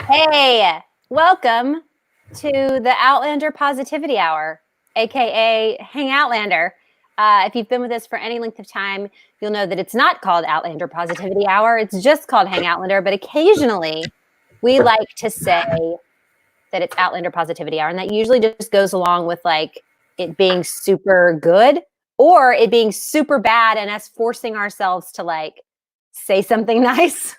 Hey, welcome to the Outlander Positivity Hour, aka Hangoutlander. If you've been with us for any length of time, you'll know that it's not called Outlander Positivity Hour. It's just called Hangoutlander, but occasionally we like to say that it's Outlander Positivity Hour, and that usually just goes along with like it being super good or it being super bad and us forcing ourselves to like say something nice.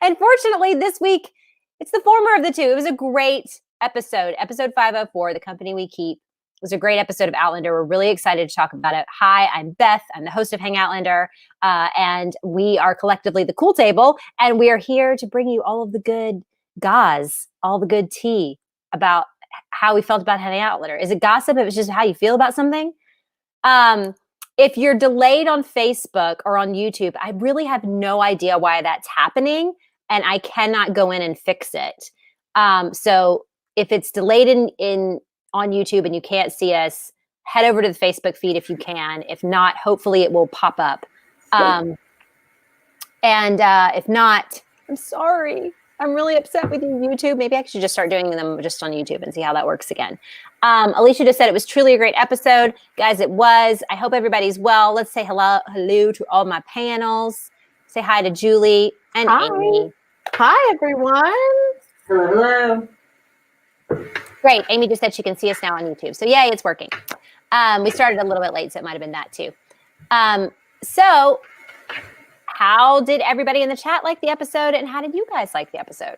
And fortunately, this week, it's the former of the two. It was a great episode, episode 504, The Company We Keep. It was a great episode of Outlander. We're really excited to talk about it. Hi, I'm Beth. I'm the host of Hangoutlander, and we are collectively the Cool Table, and we are here to bring you all of the good gauze, all the good tea about how we felt about Hangoutlander. Is it gossip? It was just how you feel about something. If you're delayed on Facebook or on YouTube, I really have no idea why that's happening, and I cannot go in and fix it. So if it's delayed in on YouTube and you can't see us, head over to the Facebook feed if you can. If not, hopefully it will pop up. If not, I'm sorry. I'm really upset with you, YouTube. Maybe I should just start doing them just on YouTube and see how that works again. Alicia just said it was truly a great episode. Guys, it was. I hope everybody's well. Let's say hello to all my panels. Say hi to Julie and Amy. Hi, everyone. Hello. Great. Amy just said she can see us now on YouTube. So yay, it's working. We started a little bit late, so it might have been that too. So how did everybody in the chat like the episode, and how did you guys like the episode?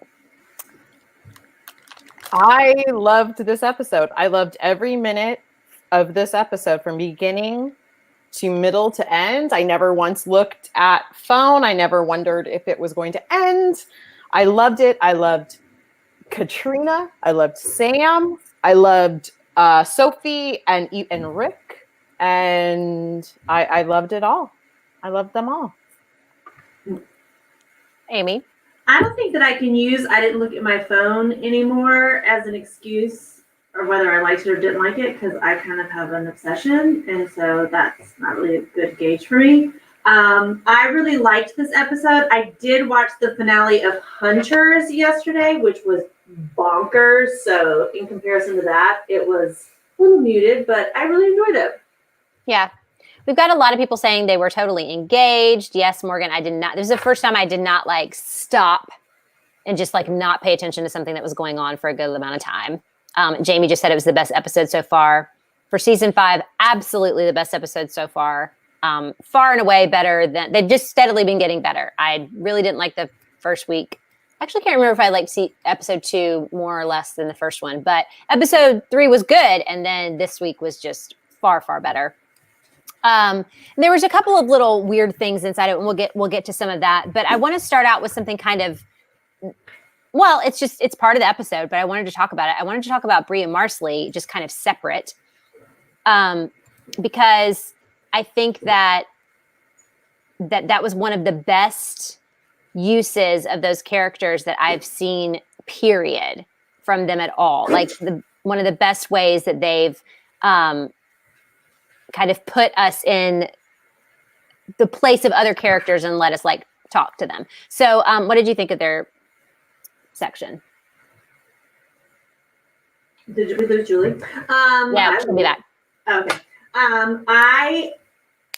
I loved this episode. I loved every minute of this episode from beginning to middle to end. I never once looked at phone. I never wondered if it was going to end. I loved it. I loved Katrina. I loved Sam. I loved Sophie and Rick. And I loved it all. I loved them all. Amy? I don't think that I can use I didn't look at my phone anymore as an excuse or whether I liked it or didn't like it, because I kind of have an obsession, and so that's not really a good gauge for me. I really liked this episode. I did watch the finale of Hunters yesterday, which was bonkers. So in comparison to that, it was a little muted, but I really enjoyed it. Yeah. We've got a lot of people saying they were totally engaged. Yes, Morgan, I did not. This is the first time I did not like stop and just like not pay attention to something that was going on for a good amount of time. Jamie just said it was the best episode so far. For season 5, absolutely the best episode so far. Far and away better than, they've just steadily been getting better. I really didn't like the first week. I actually can't remember if I liked episode 2 more or less than the first one, but episode 3 was good. And then this week was just far, far better. There was a couple of little weird things inside it, and we'll get to some of that. But I want to start out with something kind of, well, it's part of the episode, but I wanted to talk about it. I wanted to talk about Bree and Marsley just kind of separate, because I think that was one of the best uses of those characters that I've seen, period, from them at all. Like one of the best ways that they've kind of put us in the place of other characters and let us like talk to them. So what did you think of their section? Did we lose Julie? Yeah, she'll be back. Okay. I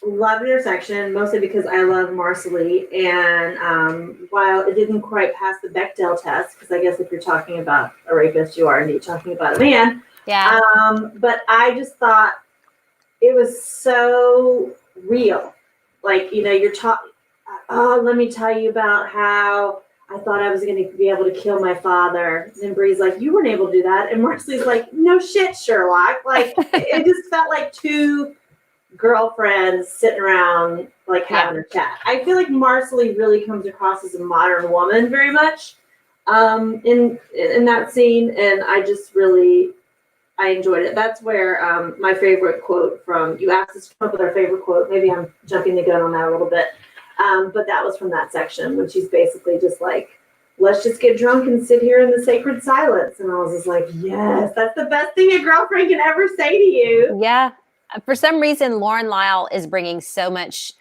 loved their section mostly because I love Marcelly, and while it didn't quite pass the Bechdel test, because I guess if you're talking about a rapist, you are indeed talking about a man. Yeah. But I just thought it was so real. Like, you're talking, oh, let me tell you about how I thought I was going to be able to kill my father. And Bree's like, you weren't able to do that. And Marcy's like, no shit, Sherlock. Like, it just felt like two girlfriends sitting around, like, having a chat. I feel like Marcelly really comes across as a modern woman very much in that scene. And I just really, I enjoyed it. That's where my favorite quote from, you asked us to come up with our favorite quote. Maybe I'm jumping the gun on that a little bit. But that was from that section when she's basically just like, let's just get drunk and sit here in the sacred silence. And I was just like, yes, that's the best thing a girlfriend can ever say to you. Yeah. For some reason, Lauren Lyle is bringing so much,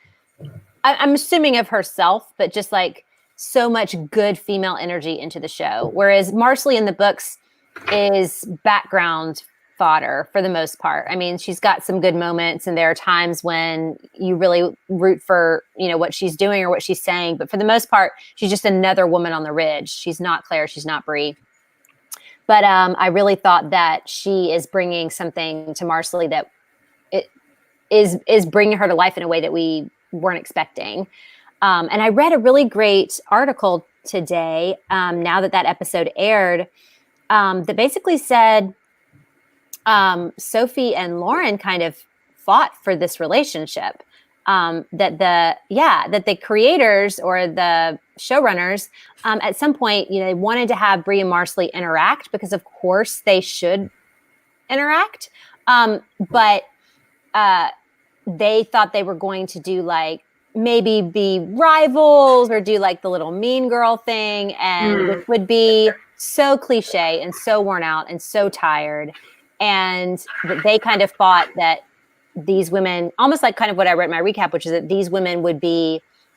I'm assuming of herself, but just like so much good female energy into the show. Whereas Marcelly in the books is background fodder for the most part. I mean, she's got some good moments, and there are times when you really root for, what she's doing or what she's saying. But for the most part, she's just another woman on the ridge. She's not Claire. She's not Bree. But I really thought that she is bringing something to Marcelly that it is bringing her to life in a way that we weren't expecting. And I read a really great article today, now that episode aired, that basically said Sophie and Lauren kind of fought for this relationship. That the creators or the showrunners at some point, they wanted to have Bree and Marcelly interact because, of course, they should interact. But they thought they were going to do maybe be rivals or do the little mean girl thing, and which would be so cliche and so worn out and so tired. And they kind of thought that these women, almost like kind of what I read in my recap, which is that these women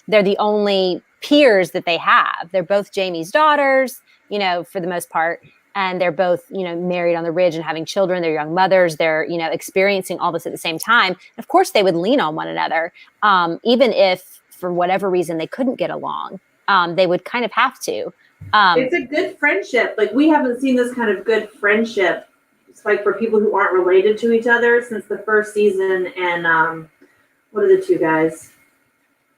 they're the only peers that they have. They're both Jamie's daughters, for the most part. And they're both, married on the ridge and having children. They're young mothers. They're, experiencing all this at the same time. Of course, they would lean on one another, even if for whatever reason they couldn't get along. They would kind of have to. It's a good friendship. We haven't seen this kind of good friendship. It's for people who aren't related to each other since the first season. And what are the two guys?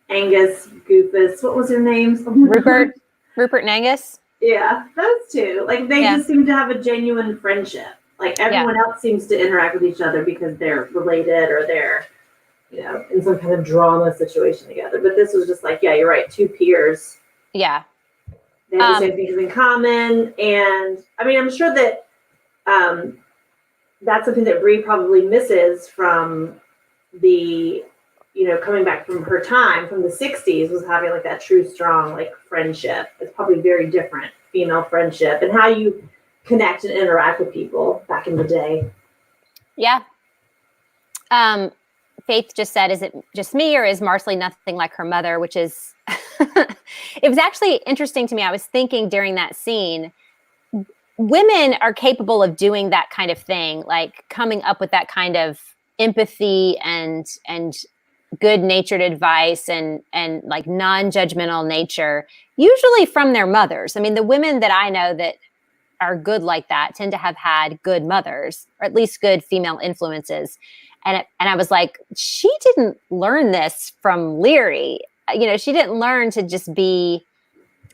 Angus, Goofus. What was their names? Rupert and Angus. Yeah, those two. They just seem to have a genuine friendship. Everyone else seems to interact with each other because they're related or they're, in some kind of drama situation together. But this was just you're right, two peers. Yeah. They have the same things in common. And I mean, I'm sure that that's something that Bree probably misses from the, coming back from her time from the 60s, was having that true, strong, friendship. It's probably very different female friendship and how you connect and interact with people back in the day. Yeah. Faith just said, is it just me, or is Marcelly nothing like her mother? Which is, it was actually interesting to me. I was thinking during that scene, women are capable of doing that kind of thing, coming up with that kind of empathy and good-natured advice and non-judgmental nature, usually from their mothers. I mean, the women that I know that are good like that tend to have had good mothers, or at least good female influences. And I was like, she didn't learn this from Leary. She didn't learn to just be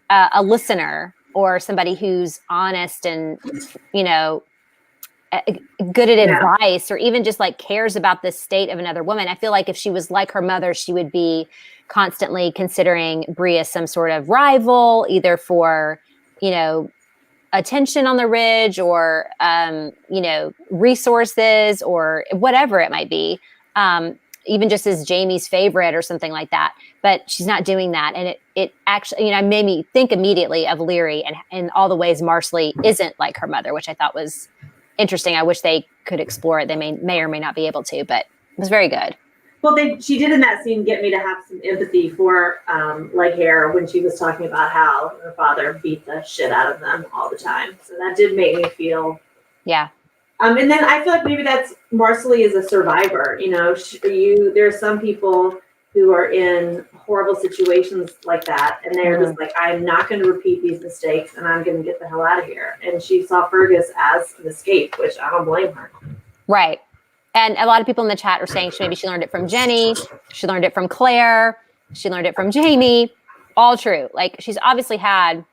a listener or somebody who's honest and, good at advice, or even just cares about the state of another woman. I feel like if she was like her mother, she would be constantly considering Bree as some sort of rival, either for, attention on the ridge or, resources or whatever it might be. Even just as Jamie's favorite or something like that. But she's not doing that. And it actually, made me think immediately of Leary and in all the ways Marcelly isn't like her mother, which I thought was interesting. I wish they could explore it. They may or may not be able to, but it was very good. Well, she did in that scene get me to have some empathy for Leghair when she was talking about how her father beat the shit out of them all the time. So that did make me feel. Yeah. And then I feel like maybe that's Marcelly is a survivor. There are some people who are in horrible situations like that, and they're just I'm not going to repeat these mistakes, and I'm going to get the hell out of here. And she saw Fergus as an escape, which I don't blame her. Right. And a lot of people in the chat are saying maybe she learned it from Jenny, she learned it from Claire, she learned it from Jamie. All true. She's obviously had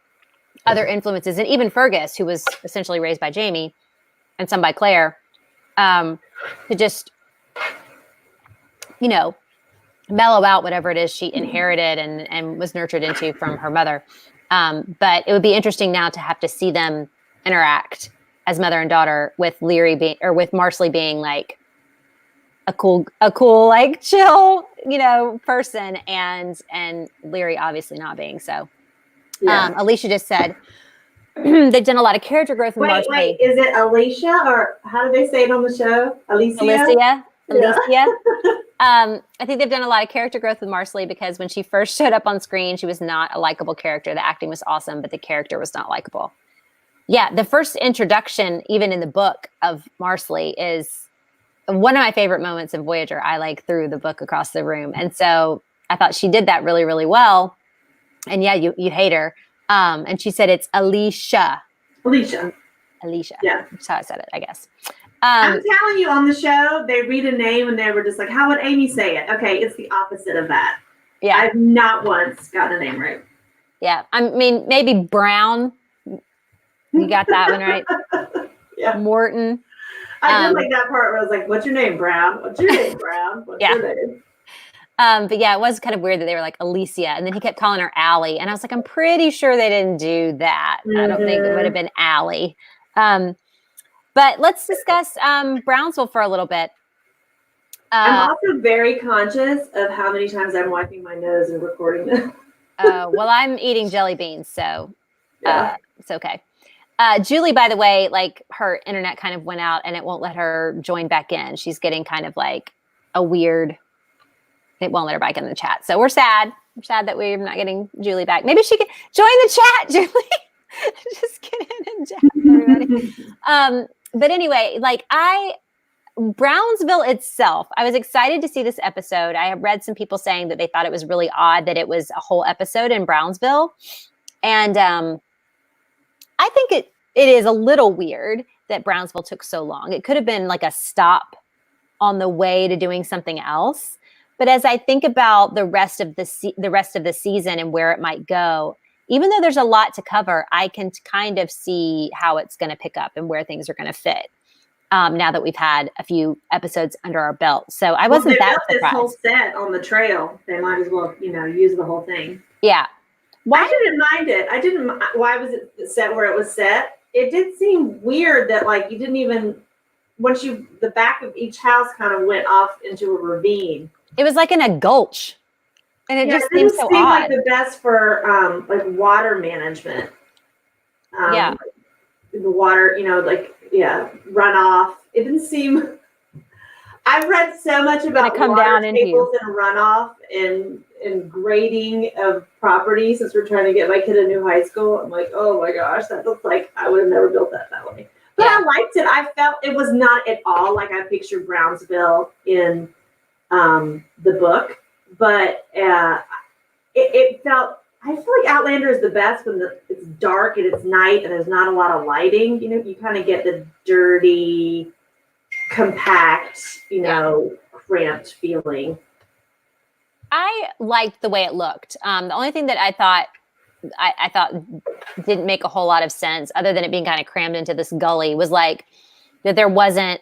other influences, and even Fergus, who was essentially raised by Jamie and some by Claire, to just, mellow out whatever it is she inherited and was nurtured into from her mother. But it would be interesting now to have to see them interact as mother and daughter, with Leary with Marcelly being a cool, chill, person, and Leary obviously not being so. Yeah. Alicia just said they've done a lot of character growth in Marcelly. Wait, is it Alicia, or how do they say it on the show? Alicia. Yeah. I think they've done a lot of character growth with Marcelly because when she first showed up on screen, she was not a likable character. The acting was awesome, but the character was not likable. Yeah, the first introduction, even in the book of Marcelly, is one of my favorite moments in Voyager. I like threw the book across the room. And so I thought she did that really, really well. And yeah, you hate her. And she said it's Alicia. Alicia. Yeah. That's how I said it, I guess. I'm telling you, on the show, they read a name and they were just like, how would Amy say it? Okay, it's the opposite of that. Yeah. I've not once gotten a name right. Yeah. I mean, maybe Brown. You got that one right. Yeah. Morton. I did like that part where I was like, what's your name, Brown? What's your name, Brown? What's your name? But yeah, it was kind of weird that they were like Alicia, and then he kept calling her Allie, and I was like, I'm pretty sure they didn't do that. I don't think it would have been Allie. But let's discuss Brownsville for a little bit. I'm also very conscious of how many times I'm wiping my nose and recording this. Well, I'm eating jelly beans, so it's okay. Julie, by the way, like her internet kind of went out and it won't let her join back in. She's getting kind of like a weird, it won't let her back in the chat. So we're sad. We're sad that we're not getting Julie back. Maybe she can join the chat, Julie. Just get in and chat, everybody. But anyway, like Brownsville itself, I was excited to see this episode. I have read some people saying that they thought it was really odd that it was a whole episode in Brownsville. And I think it is a little weird that Brownsville took so long. It could have been like a stop on the way to doing something else. But as I think about the rest of the season and where it might go, even though there's a lot to cover, I can kind of see how it's going to pick up and where things are going to fit. Now that we've had a few episodes under our belt. So I wasn't that surprised. This whole set on the trail, they might as well, use the whole thing. Yeah. I didn't mind it. Why was it set where it was set? It did seem weird that like you didn't even, the back of each house kind of went off into a ravine. It was like in a gulch. And it just seemed so odd. Like the best for like water management. Yeah. The water, runoff. It didn't seem. I've read so much about water tables and runoff and grading of property since we're trying to get my kid a new high school. I'm like, oh my gosh, that looks like I would have never built that way. But I liked it. I felt it was not at all like I pictured Brownsville in the book, but it felt. I feel like Outlander is the best when it's dark and it's night and there's not a lot of lighting. You kind of get the dirty, compact, cramped feeling. I liked the way it looked. The only thing that I thought didn't make a whole lot of sense, other than it being kind of crammed into this gully, was like that there wasn't.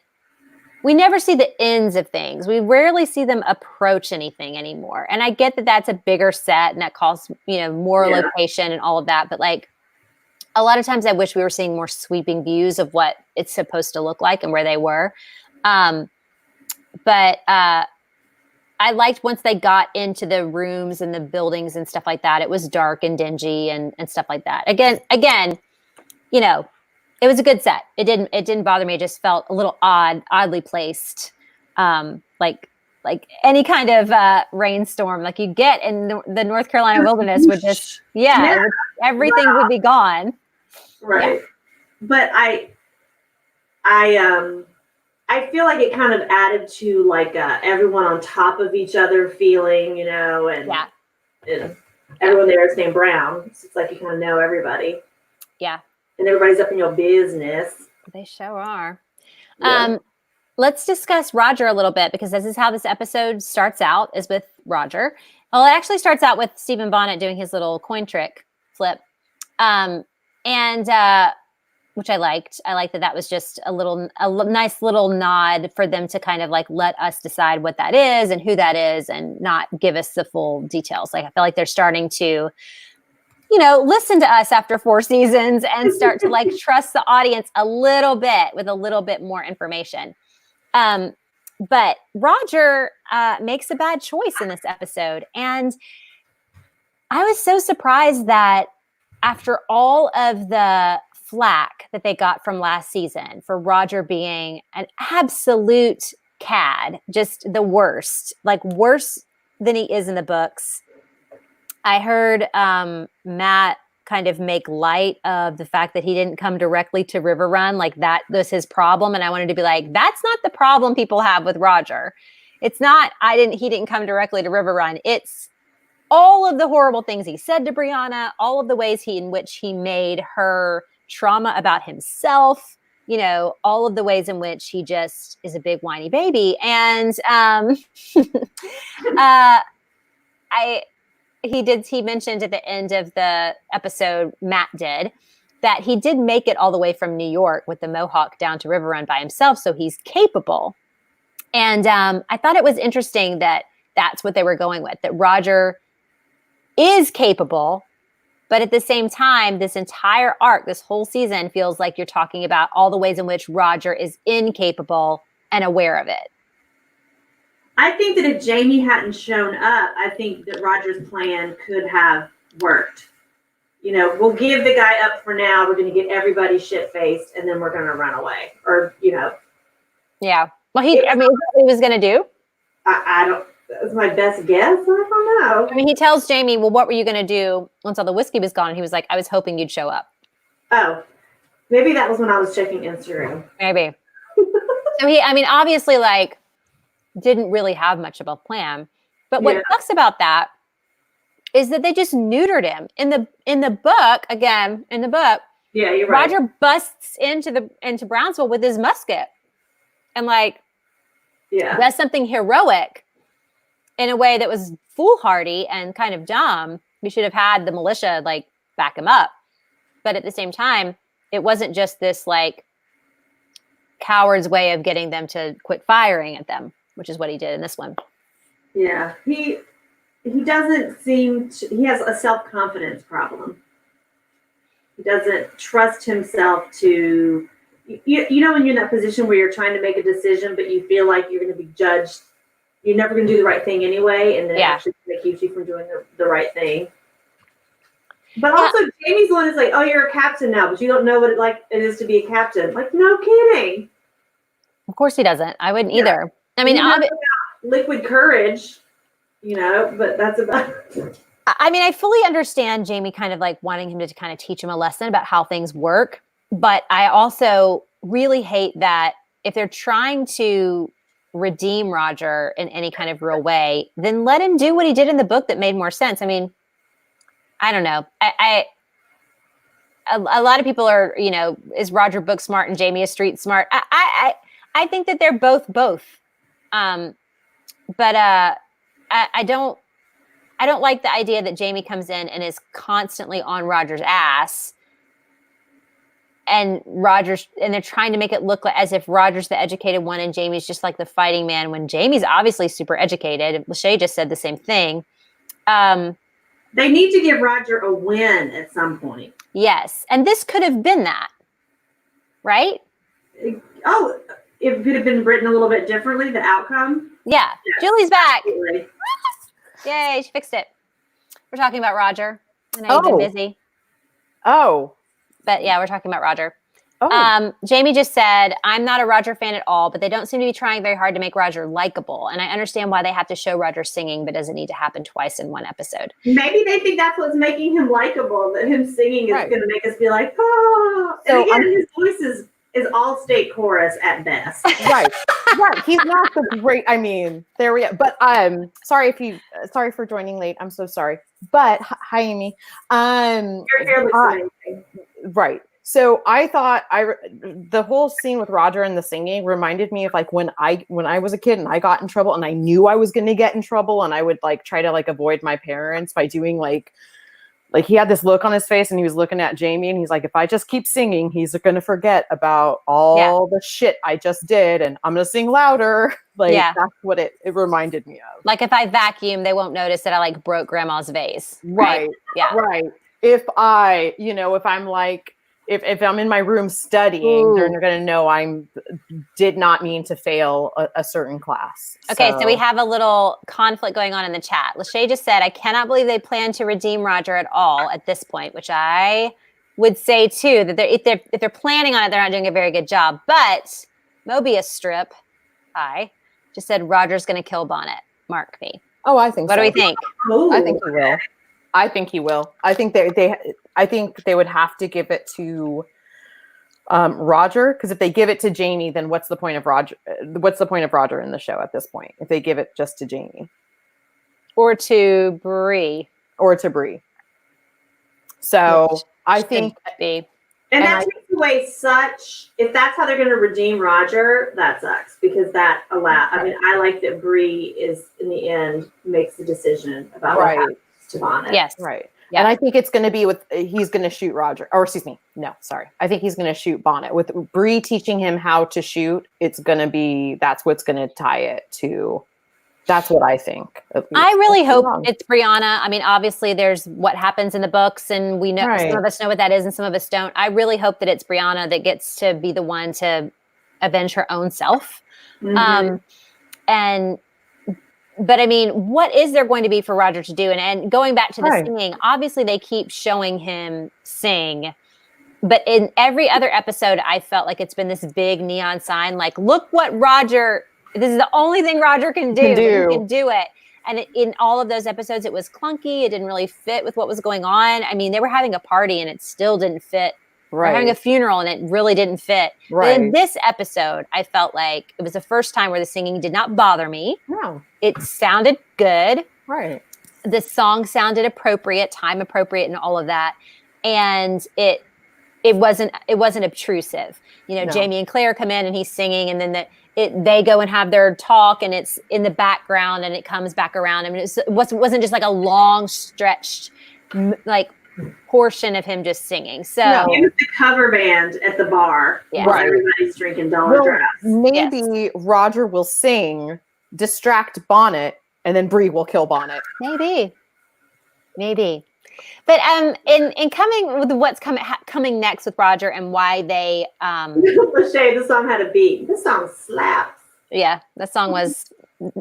We never see the ends of things. We rarely see them approach anything anymore. And I get that that's a bigger set and that calls, more location and all of that. But like a lot of times I wish we were seeing more sweeping views of what it's supposed to look like and where they were. But I liked once they got into the rooms and the buildings and stuff like that. It was dark and dingy and stuff like that. Again, it was a good set. It didn't bother me. It just felt a little oddly placed. Like any kind of rainstorm like you get in the North Carolina wilderness would just, everything would be gone. Right. Yeah. But I feel like it kind of added to like everyone on top of each other feeling, and everyone there is named Brown. So it's like you kind of know everybody. Yeah. And everybody's up in your business. They sure are. Yeah. Let's discuss Roger a little bit because this is how this episode starts out, is with Roger. Well, it actually starts out with Stephen Bonnet doing his little coin trick flip. And which I liked. I liked that was just a nice little nod for them to kind of like let us decide what that is and who that is and not give us the full details. Like I feel like they're starting to listen to us after 4 seasons and start to like trust the audience a little bit with a little bit more information. But Roger makes a bad choice in this episode. And I was so surprised that after all of the flack that they got from last season for Roger being an absolute cad, just the worst, like worse than he is in the books. I heard Matt kind of make light of the fact that he didn't come directly to River Run, like that was his problem. And I wanted to be like, that's not the problem people have with Roger. It's not, he didn't come directly to River Run. It's all of the horrible things he said to Brianna, all of the ways in which he made her trauma about himself, you know, all of the ways in which he just is a big whiny baby. And he mentioned at the end of the episode, Matt did, that he did make it all the way from New York with the Mohawk down to River Run by himself. So he's capable. And I thought it was interesting that that's what they were going with, that Roger is capable, but at the same time, this entire arc, this whole season feels like you're talking about all the ways in which Roger is incapable and aware of it. I think that if Jamie hadn't shown up, I think that Roger's plan could have worked. You know, we'll give the guy up for now. We're going to get everybody shit-faced, and then we're going to run away. Or, you know. Yeah. Well, is that what he was going to do? I don't, that's my best guess. I don't know. I mean, he tells Jamie, well, what were you going to do once all the whiskey was gone? And he was like, I was hoping you'd show up. Oh, maybe that was when I was checking Instagram. Maybe. So obviously, like, didn't really have much of a plan. But what sucks about that is that they just neutered him. In the book, yeah, you're right. Roger busts into Brownsville with his musket and like does something heroic in a way that was foolhardy and kind of dumb. We should have had the militia like back him up. But at the same time, it wasn't just this like coward's way of getting them to quit firing at them, which is what he did in this one. Yeah, he doesn't seem to, he has a self-confidence problem. He doesn't trust himself to, you know, when you're in that position where you're trying to make a decision, but you feel like you're going to be judged, you're never going to do the right thing anyway, and then actually it keeps you from doing the right thing. But also, Jamie's one is like, oh, you're a captain now, but you don't know what it is to be a captain. Like, no kidding. Of course he doesn't. I wouldn't either. I mean, liquid courage, you know, but that's about it. I mean, I fully understand Jamie kind of like wanting him to kind of teach him a lesson about how things work. But I also really hate that if they're trying to redeem Roger in any kind of real way, then let him do what he did in the book that made more sense. I mean, I don't know. A lot of people are, you know, is Roger book smart and Jamie is street smart? I think that they're both. But I don't like the idea that Jamie comes in and is constantly on Roger's ass, and they're trying to make it look like as if Roger's the educated one and Jamie's just like the fighting man, when Jamie's obviously super educated. Lachey just said the same thing. They need to give Roger a win at some point. Yes, and this could have been that, right? Oh, it could have been written a little bit differently, the outcome. Yeah. Yes. Julie's back. Absolutely. Yay, she fixed it. We're talking about Roger. I know you've been busy. Oh. But yeah, we're talking about Roger. Oh. Jamie just said, I'm not a Roger fan at all, but they don't seem to be trying very hard to make Roger likable. And I understand why they have to show Roger singing, but doesn't need to happen twice in one episode. Maybe they think that's what's making him likable, that him singing is going to make us be like, oh. And again, his voice is all state chorus at best. Right. He's not the great, I mean, there we go. But sorry for joining late. I'm so sorry. But hi, Amy. Your hair looks amazing. Right. So I thought the whole scene with Roger and the singing reminded me of like when I was a kid and I got in trouble and I knew I was going to get in trouble, and I would like try to like avoid my parents by doing like he had this look on his face and he was looking at Jamie and he's like, if I just keep singing, he's going to forget about all the shit I just did and I'm going to sing louder. That's what it reminded me of. Like if I vacuum, they won't notice that I like broke grandma's vase. Right. Yeah. Right. If I'm like, if I'm in my room studying, they're going to know I did not mean to fail a certain class. Okay, so we have a little conflict going on in the chat. Lachey just said, I cannot believe they plan to redeem Roger at all at this point, which I would say too, that if they're planning on it, they're not doing a very good job. But Mobius Strip, hi, just said Roger's going to kill Bonnet. Mark me. Oh, I think What so. do we think? Ooh. I think he will. I think he will. I think they would have to give it to Roger, because if they give it to Jamie, then what's the point of Roger? What's the point of Roger in the show at this point? If they give it just to Jamie Or to Bree. or to Bree. So Which I should think, be. And And that takes away such, if that's how they're going to redeem Roger, that sucks, because that I mean, I like that Bree is, in the end, makes the decision about what happens to Bonnet. Yes. right. Yeah. And I think it's going to be he's going to shoot Roger, or excuse me, no, sorry. I think he's going to shoot Bonnet. With Bree teaching him how to shoot, it's going to be, that's what's going to tie it to, that's what I think. I really hope it's Brianna. I mean, obviously there's what happens in the books, and we know some of us know what that is and some of us don't. I really hope that it's Brianna that gets to be the one to avenge her own self. Mhm. But I mean, what is there going to be for Roger to do? And going back to the singing, obviously they keep showing him sing. But in every other episode, I felt like it's been this big neon sign, like, look what Roger, this is the only thing Roger can do. He can do it. And in all of those episodes, it was clunky. It didn't really fit with what was going on. I mean, they were having a party and it still didn't fit. Right. We're having a funeral and it really didn't fit. Right. But in this episode, I felt like it was the first time where the singing did not bother me. No. It sounded good. Right. The song sounded appropriate, time appropriate, and all of that. And it wasn't obtrusive. You know, Jamie and Claire come in and he's singing, and then they go and have their talk, and it's in the background, and it comes back around. I mean, it wasn't just like a long stretched like portion of him just singing. So it was the cover band at the bar. Yeah. While everybody's drinking Dollar Draft. Maybe Roger will sing, distract Bonnet, and then Bree will kill Bonnet. Maybe. But in coming with what's coming next with Roger and why they Lachey, the song had a beat. This song slaps. Yeah, that song was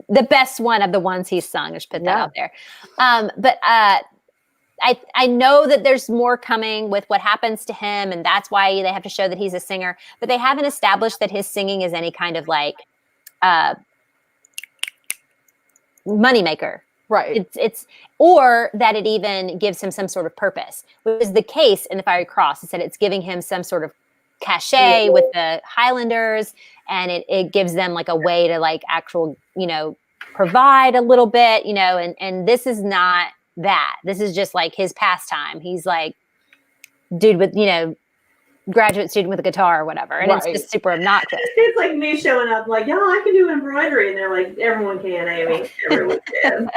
the best one of the ones he's sung. Just put that out there. But I know that there's more coming with what happens to him, and that's why they have to show that he's a singer. But they haven't established that his singing is any kind of like moneymaker. Right. It's or that it even gives him some sort of purpose, which is the case in the Fiery Cross. It said it's giving him some sort of cachet with the Highlanders, and it gives them like a way to like actual, provide a little bit, and this is not that. This is just like his pastime. He's like dude with, graduate student with a guitar or whatever, and it's just super obnoxious. It's like me showing up like, yeah, I can do embroidery, and they're like, everyone can, Amy. Everyone can.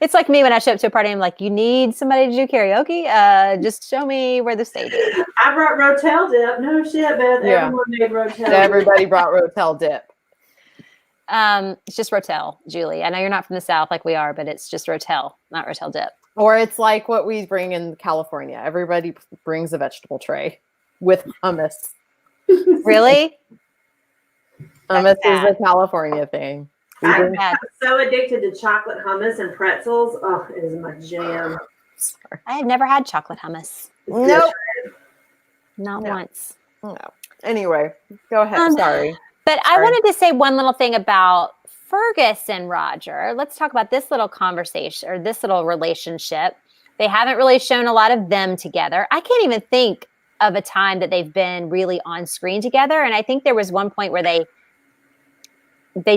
It's like me when I show up to a party, I'm like, you need somebody to do karaoke? Just show me where the stage is. I brought Rotel dip. No shit, man. Yeah. Everyone made Rotel. Everybody brought Rotel dip. It's just Rotel, Julie. I know you're not from the South like we are, but it's just Rotel, not Rotel dip. Or it's like what we bring in California. Everybody brings a vegetable tray with hummus. Really? Hummus is a California thing. I'm so addicted to chocolate hummus and pretzels. Oh, it is my jam. I had never had chocolate hummus. Nope. Not once. No. Anyway, go ahead. Sorry. But I wanted to say one little thing about Fergus and Roger. Let's talk about this little conversation or this little relationship. They haven't really shown a lot of them together. I can't even think of a time that they've been really on screen together. And I think there was one point where they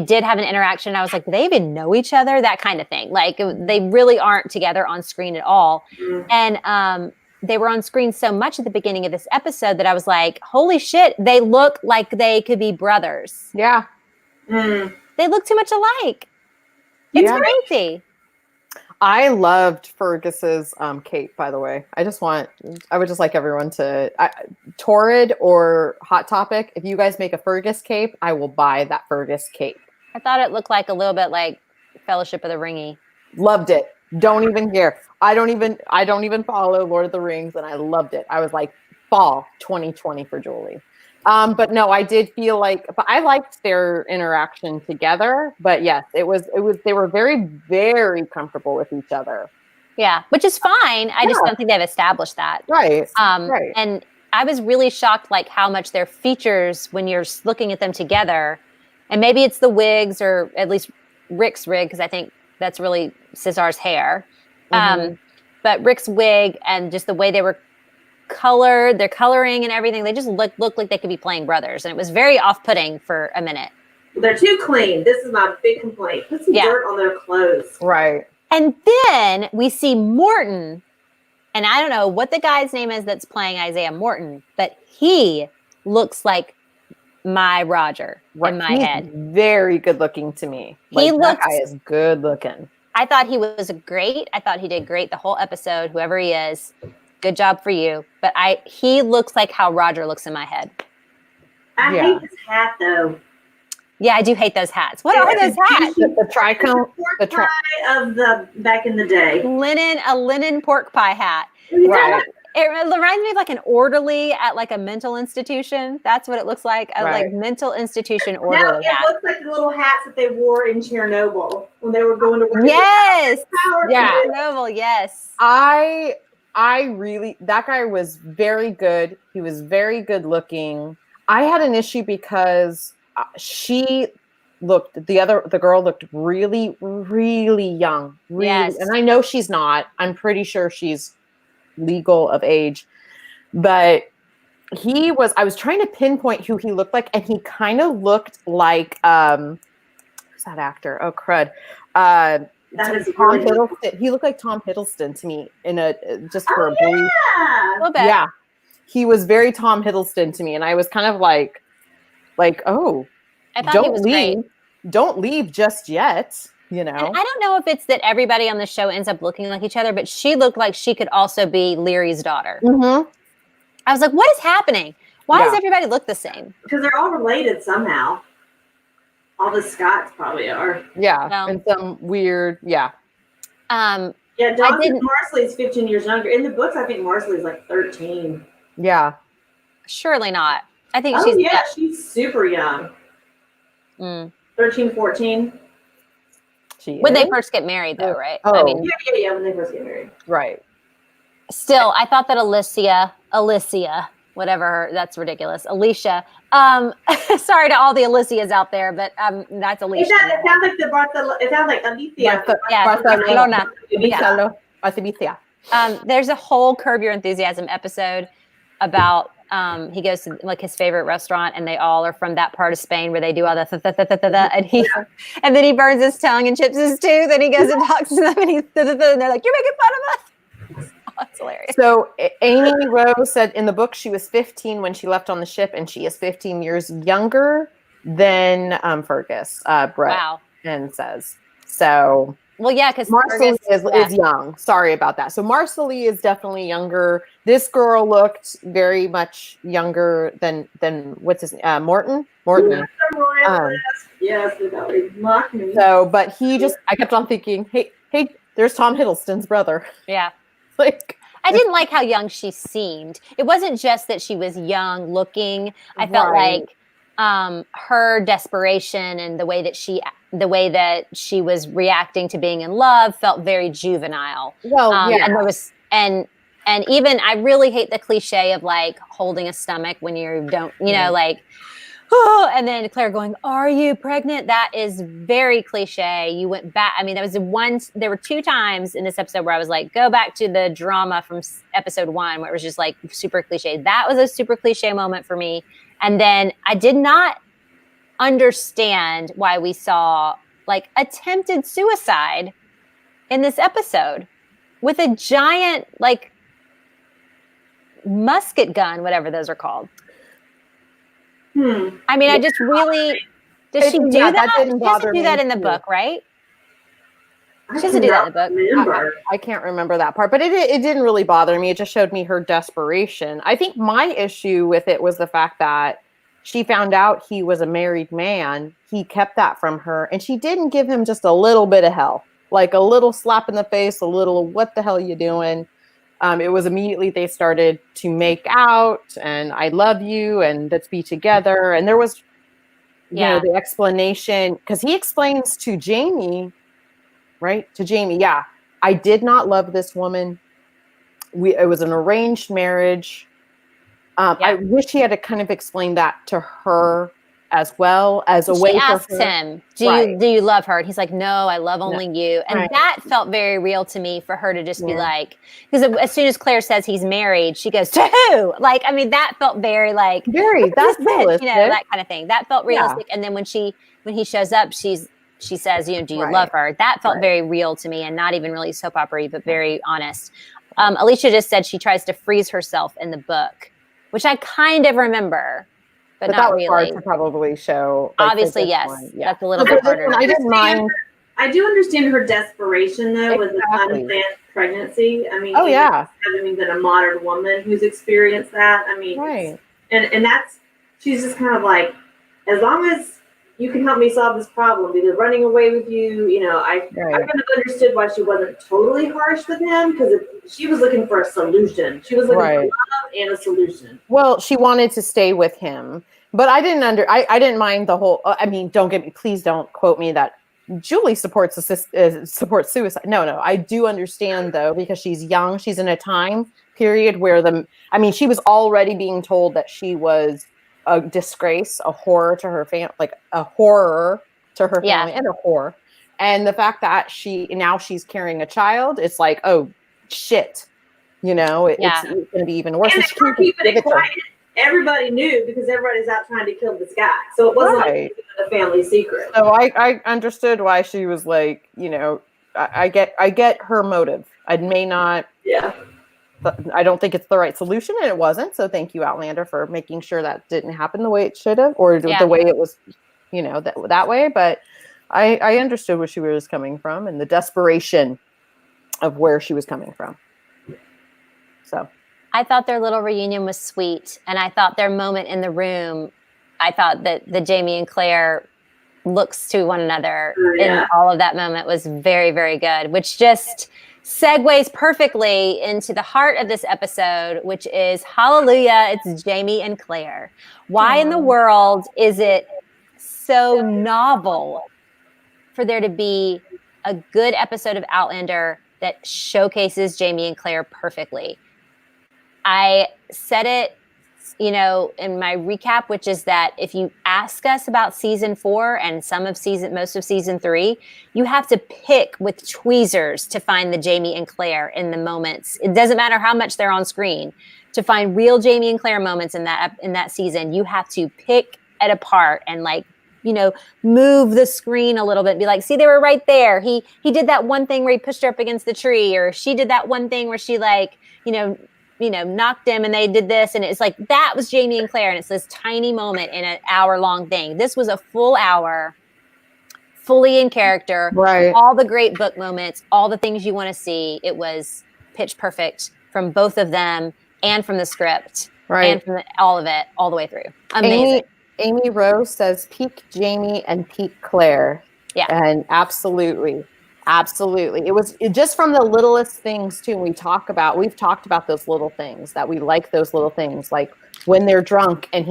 did have an interaction. I was like, do they even know each other? That kind of thing. Like they really aren't together on screen at all. Mm-hmm. And they were on screen so much at the beginning of this episode that I was like, holy shit, they look like they could be brothers. Yeah. Mm. They look too much alike. It's crazy. I loved Fergus's cape, by the way. I would just like everyone to, Torrid or Hot Topic, if you guys make a Fergus cape, I will buy that Fergus cape. I thought it looked like a little bit like Fellowship of the Ringy. Loved it. Don't even care. I don't even follow Lord of the Rings, and I loved it. I was like, fall 2020 for Julie. But no, I did feel like, but I liked their interaction together. But yes, they were very, very comfortable with each other. Yeah, which is fine. I just don't think they've established that. Right. Right. And I was really shocked, like how much their features, when you're looking at them together, And maybe it's the wigs, or at least Rick's wig, because I think that's really Cesar's hair. But Rick's wig and just the way they were colored, their coloring and everything, they just looked like they could be playing brothers. And it was very off-putting for a minute. They're too clean. This is my big complaint. Put some dirt on their clothes. Right. And then we see Morton, and I don't know what the guy's name is that's playing Isaiah Morton, but he looks like my Roger in my head. Very good looking to me. That guy is good looking. I thought he was great. I thought he did great the whole episode, whoever he is. Good job for you. But he looks like how Roger looks in my head. I hate his hat, though. Yeah, I do hate those hats. What are those hats? The tricone. The pork pie of the back in the day. A linen pork pie hat. Right. It reminds me of like an orderly at like a mental institution. That's what it looks like. A like mental institution orderly hat. It looks like the little hats that they wore in Chernobyl when they were going to work. Yes. Yeah. Chernobyl, yes. I really, that guy was very good. He was very good looking. I had an issue because the girl looked really, really young. Really, yes. And I know she's not. I'm pretty sure she's legal of age. But I was trying to pinpoint who he looked like, and he kind of looked like, who's that actor? Oh, crud. Tom Hiddleston. He looked like Tom Hiddleston to me for a brief. A little bit. Yeah. He was very Tom Hiddleston to me. And I was kind of like, oh, I thought he was great. Don't leave just yet. You know, and I don't know if it's that everybody on the show ends up looking like each other, but she looked like she could also be Leary's daughter. Mm-hmm. I was like, what is happening? Why does everybody look the same? Because they're all related somehow. All the Scotts probably are. Yeah. Well, and some weird, Dawson Marsley's 15 years younger. In the books, I think Marsley's like 13. Yeah. Surely not. I think she's super young. 13, 14. When they first get married, though, right? Oh. I mean, yeah, when they first get married. Right. Still, I thought that Alicia, whatever, that's ridiculous. Alicia. Sorry to all the Alicias out there, but that's Alicia. It sounds like Alicia. Barcelona. There's a whole Curb Your Enthusiasm episode about he goes to like his favorite restaurant, and they all are from that part of Spain where they do all the and then he burns his tongue and chips his tooth, and he goes and talks to them, and and they're like, "You're making fun of us." That's hilarious. So Amy Rose said in the book she was 15 when she left on the ship, and she is 15 years younger than Fergus. Brett and says so. Well, yeah, because Marceline is young. Sorry about that. So Marceline is definitely younger. This girl looked very much younger than what's his name? Morton. Yes, mock me. So, but I kept on thinking, hey, there's Tom Hiddleston's brother. Yeah. Like, I didn't like how young she seemed. It wasn't just that she was young looking. I felt like her desperation and the way that she was reacting to being in love felt very juvenile. Well, and there was and even I really hate the cliche of like holding a stomach when you don't, like, oh, and then Claire going, "Are you pregnant?" That is very cliche. You went back. I mean, there were 2 times in this episode where I was like, go back to the drama from episode 1 where it was just like super cliche. That was a super cliche moment for me. And then I did not understand why we saw like attempted suicide in this episode with a giant like musket gun, whatever those are called. I mean, I just really does she do that? She doesn't do that in the book, right? She doesn't do that in the book. I can't remember that part, but it didn't really bother me. It just showed me her desperation. I think my issue with it was the fact that she found out he was a married man. He kept that from her, and she didn't give him just a little bit of hell, like a little slap in the face, a little, what the hell are you doing? It was immediately they started to make out and I love you and let's be together. And there was, the explanation, because he explains to Jamie, right? To Jamie, I did not love this woman. It was an arranged marriage. I wish he had to kind of explain that to her as well as a She way for asks her. him, do you love her? And he's like, no, I love only you. And Right. that felt very real to me for her to just be Yeah. like, because as soon as Claire says he's married, she goes, to who? Like, I mean, that felt very like, Very, that's realistic. you know, that kind of thing. That felt Yeah. realistic. And then when he shows up, she says, you know, do you Right. love her? That felt Right. very real to me and not even really soap opera-y, but very honest. Alicia just said she tries to freeze herself in the book, which I kind of remember, but not that was really. hard to probably show. Like, Obviously, for this yes. one. Yeah. That's a little So for bit this harder. one, I didn't mind. I do understand her desperation though with Exactly. an unplanned pregnancy. I mean, Oh, yeah. having been a modern woman who's experienced that. I mean, Right. and that's, she's just kind of like, as long as you can help me solve this problem, because running away with you, you know, I kind of understood why she wasn't totally harsh with him, because she was looking for a solution. She was looking for love and a solution. Well, she wanted to stay with him, but I didn't mind the whole. I mean, please don't quote me that Julie supports suicide. No, I do understand though, because she's young. She's in a time period where she was already being told that she was a disgrace, a horror to her family, like a horror to her family, and a whore. And the fact that she's carrying a child, it's like, oh shit, you know, it's going to be even worse. And they were keeping it quiet. Everybody knew because everybody's out trying to kill this guy. So it wasn't like a family secret. So I understood why she was like, you know, I get her motive. I may not. Yeah. I don't think it's the right solution, and it wasn't. So thank you, Outlander, for making sure that didn't happen the way it should have, or the way it was, you know, that way. But I understood where she was coming from and the desperation of where she was coming from. So I thought their little reunion was sweet, and I thought their moment in the room, I thought that the Jamie and Claire looks to one another in all of that moment was very, very good, which just segues perfectly into the heart of this episode, which is hallelujah, it's Jamie and Claire. Why in the world is it so novel for there to be a good episode of Outlander that showcases Jamie and Claire perfectly? I said it, you know, in my recap, which is that if you ask us about season 4 and most of season 3, you have to pick with tweezers to find the Jamie and Claire in the moments. It doesn't matter how much they're on screen. To find real Jamie and Claire moments in that season, you have to pick it apart and, like, you know, move the screen a little bit and be like, see, they were right there. He did that one thing where he pushed her up against the tree, or she did that one thing where she, like, you know, knocked him and they did this. And it's like, that was Jamie and Claire. And it's this tiny moment in an hour-long thing. This was a full hour, fully in character. Right. All the great book moments, all the things you want to see. It was pitch perfect from both of them and from the script. Right. And from all of it, all the way through. Amazing. Amy Rose says peak Jamie and peak Claire. Yeah. And absolutely. It was just from the littlest things too. We've talked about those little things that we like, those little things, like when they're drunk and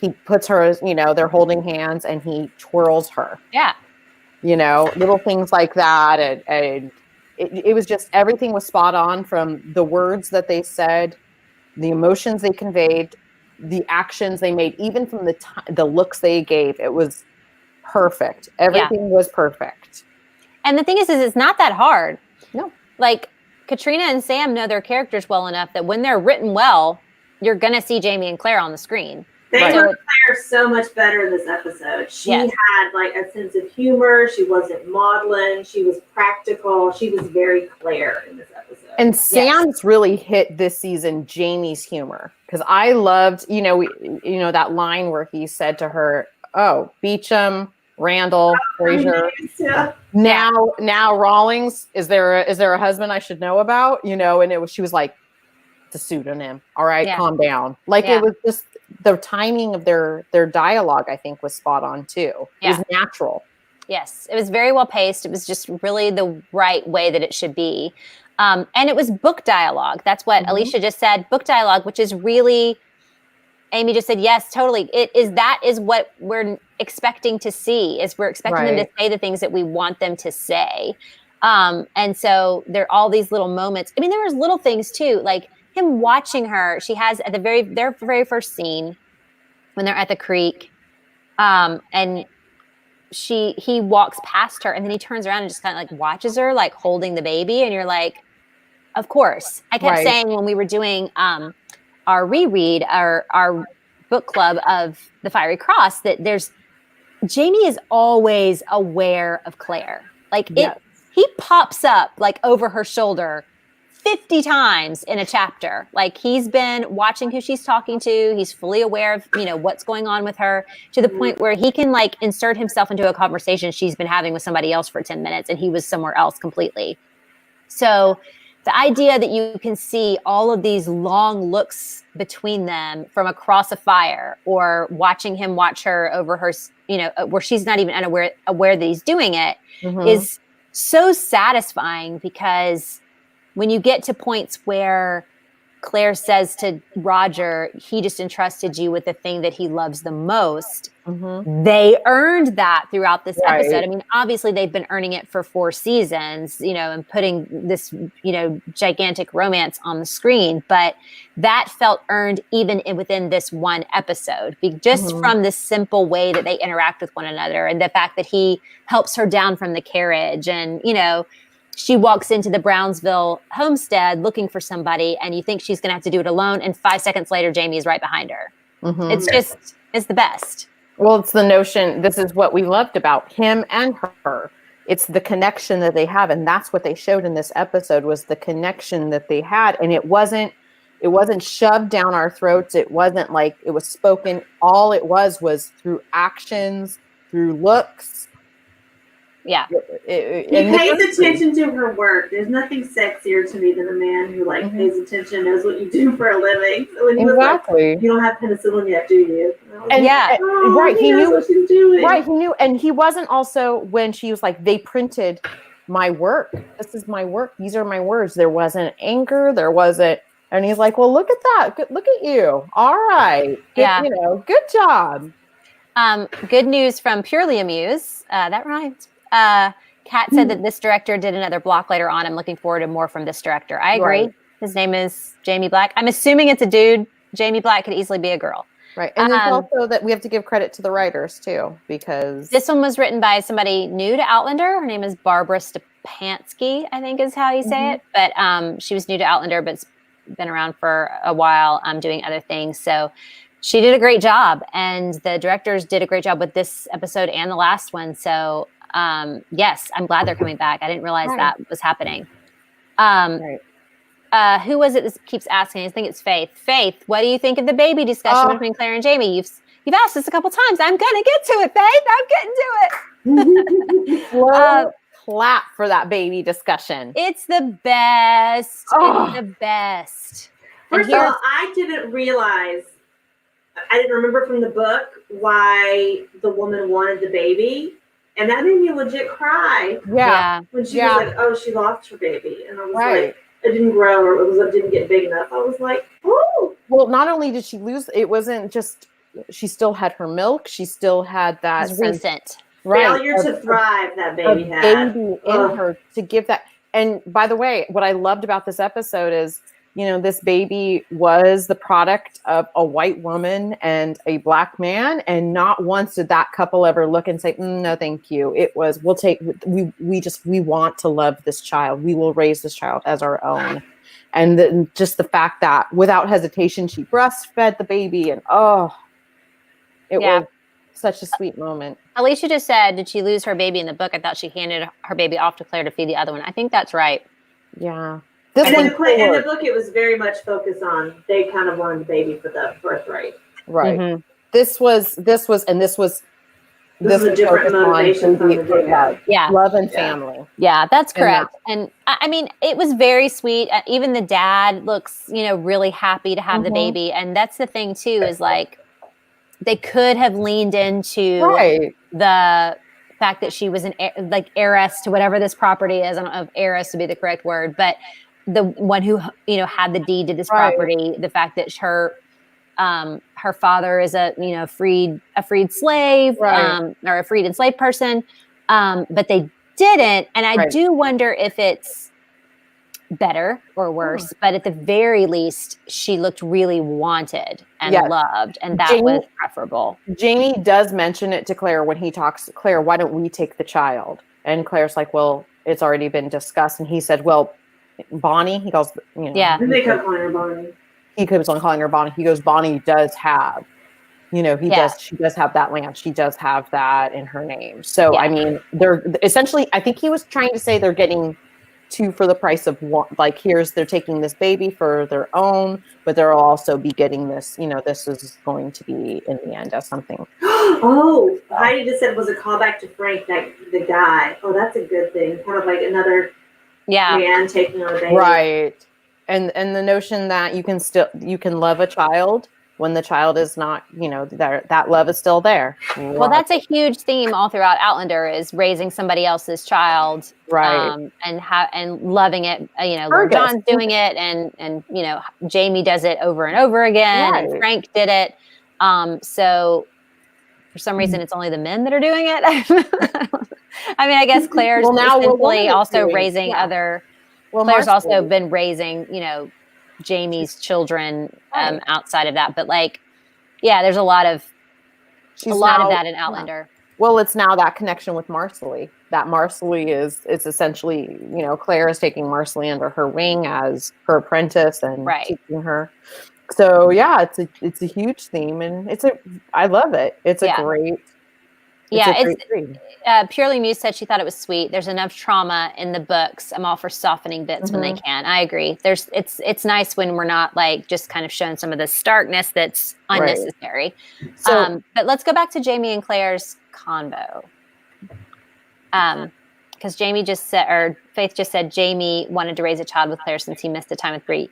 he puts her, you know, they're holding hands and he twirls her. Yeah. You know, little things like that. And it was just, everything was spot on, from the words that they said, the emotions they conveyed, the actions they made, even from the looks they gave. It was perfect. Everything was perfect. And the thing is it's not that hard. No. Like, Katrina and Sam know their characters well enough that when they're written well, you're going to see Jamie and Claire on the screen. They were Claire so much better in this episode. She had like a sense of humor. She wasn't maudlin. She was practical. She was very Claire in this episode. And Sam's really hit this season Jamie's humor, because I loved, you know, that line where he said to her, "Oh, Beecham, Randall, Fraser. Now Rawlings. Is there a husband I should know about?" You know, and she was like, "It's a pseudonym. All right, calm down." Like it was just the timing of their dialogue, I think, was spot on too. It was natural. Yes, it was very well paced. It was just really the right way that it should be. And it was book dialogue. That's what Alicia just said, book dialogue, which is really, Amy just said, yes, totally. That is what we're expecting to see, is we're expecting them to say the things that we want them to say. And so there are all these little moments. I mean, there was little things too, like him watching her. She has at their very first scene when they're at the creek, And he walks past her, and then he turns around and just kind of like watches her, like holding the baby. And you're like, of course. I kept saying when we were doing our reread, our book club of The Fiery Cross, that Jamie is always aware of Claire. Like he pops up like over her shoulder 50 times in a chapter. Like he's been watching who she's talking to. He's fully aware of, what's going on with her, to the point where he can like insert himself into a conversation she's been having with somebody else for 10 minutes and he was somewhere else completely. So the idea that you can see all of these long looks between them from across a fire, or watching him watch her over her, where she's not even aware that he's doing it, is so satisfying, because when you get to points where Claire says to Roger, he just entrusted you with the thing that he loves the most. They earned that throughout this episode. I mean, obviously they've been earning it for 4 seasons, and putting this, gigantic romance on the screen, but that felt earned even within this one episode, just from the simple way that they interact with one another, and the fact that he helps her down from the carriage, and, she walks into the Brownsville homestead looking for somebody, and you think she's going to have to do it alone. And 5 seconds later, Jamie is right behind her. It's the best. Well, it's the notion. This is what we loved about him and her. It's the connection that they have. And that's what they showed in this episode, was the connection that they had. And it wasn't shoved down our throats. It wasn't like it was spoken. All it was through actions, through looks. Yeah. He pays attention to her work. There's nothing sexier to me than a man who pays attention, knows what you do for a living. So when he was like, you don't have penicillin yet, do you? He knew what she's doing. Right, he knew. And he wasn't also, when she was like, they printed my work. This is my work. These are my words. There wasn't anger. There wasn't. And he's like, well, look at that. Look at you. All right. Good job. Good news from Purely Amuse. That rhymed. Kat said that this director did another block later on. I'm looking forward to more from this director. I agree. Right. His name is Jamie Black. I'm assuming it's a dude. Jamie Black could easily be a girl. Right. And then also that we have to give credit to the writers too, because this one was written by somebody new to Outlander. Her name is Barbara Stepansky, I think is how you say it. But she was new to Outlander, but been around for a while, doing other things. So she did a great job, and the directors did a great job with this episode and the last one. So yes, I'm glad they're coming back. I didn't realize that was happening. Who was it that keeps asking? I think it's Faith. Faith, what do you think of the baby discussion between Claire and Jamie? You've asked this a couple times. I'm gonna get to it, Faith. I'm getting to it. Clap for that baby discussion. It's the best. It's the best. First of all, I didn't realize. I didn't remember from the book why the woman wanted the baby. And that made me legit cry. Yeah. When she was like, oh, she lost her baby. And I was like, it didn't grow, or it didn't get big enough. I was like, oh. Well, not only did she lose, it wasn't just, she still had her milk. She still had that recent. Failure to thrive that baby had. Baby in her to give that. And by the way, what I loved about this episode is, this baby was the product of a white woman and a black man. And not once did that couple ever look and say, no, thank you. It was, we want to love this child. We will raise this child as our own. And then just the fact that without hesitation, she breastfed the baby, and it was such a sweet moment. Alicia just said, did she lose her baby in the book? I thought she handed her baby off to Claire to feed the other one. I think that's right. Yeah. In the book, it was very much focused on they kind of wanted the baby for the birthright. Right. Mm-hmm. This was a different motivation from the love and family. Yeah, that's correct. And I mean, it was very sweet. Even the dad looks, really happy to have the baby. And that's the thing too, is like they could have leaned into the fact that she was an heiress to whatever this property is. I don't know if heiress would be the correct word, but the one who had the deed to this property, the fact that her father is a freed slave, or a freed enslaved person, but they didn't. And I do wonder if it's better or worse, but at the very least, she looked really wanted and loved, and that was preferable. Jamie does mention it to Claire when he talks. Claire, why don't we take the child? And Claire's like, well, it's already been discussed. And he said, well, Bonnie, he goes, They kept calling her Bonnie. He keeps on calling her Bonnie. He goes, Bonnie does have, she does have that land. She does have that in her name. So, I mean, they're essentially, I think he was trying to say they're getting two for the price of one. Like, they're taking this baby for their own, but they'll also be getting this, this is going to be in the end as something. Oh, Heidi just said it was a callback to Frank, the guy. Oh, that's a good thing. Kind of like another man taking on a baby. Right. And the notion that you can love a child when the child is not, that love is still there. Well, that's a huge theme all throughout Outlander, is raising somebody else's child, right? And loving it. Lord John's doing it, and Jamie does it over and over again, and Frank did it. So for some reason, it's only the men that are doing it. I mean, I guess Claire's simply also raising other. Well, Claire's also been raising, Jamie's children outside of that, but there's a lot of that in Outlander. Well, it's now that connection with Marcelly. That Marcelly is essentially, Claire is taking Marcelly under her wing as her apprentice and teaching her. So it's a huge theme, and I love it. It's a great. Purely Muse said she thought it was sweet. There's enough trauma in the books. I'm all for softening bits when they can. I agree. It's nice when we're not just kind of showing some of the starkness that's unnecessary. Right. So, but let's go back to Jamie and Claire's convo. Because Faith just said Jamie wanted to raise a child with Claire since he missed the time with Bree.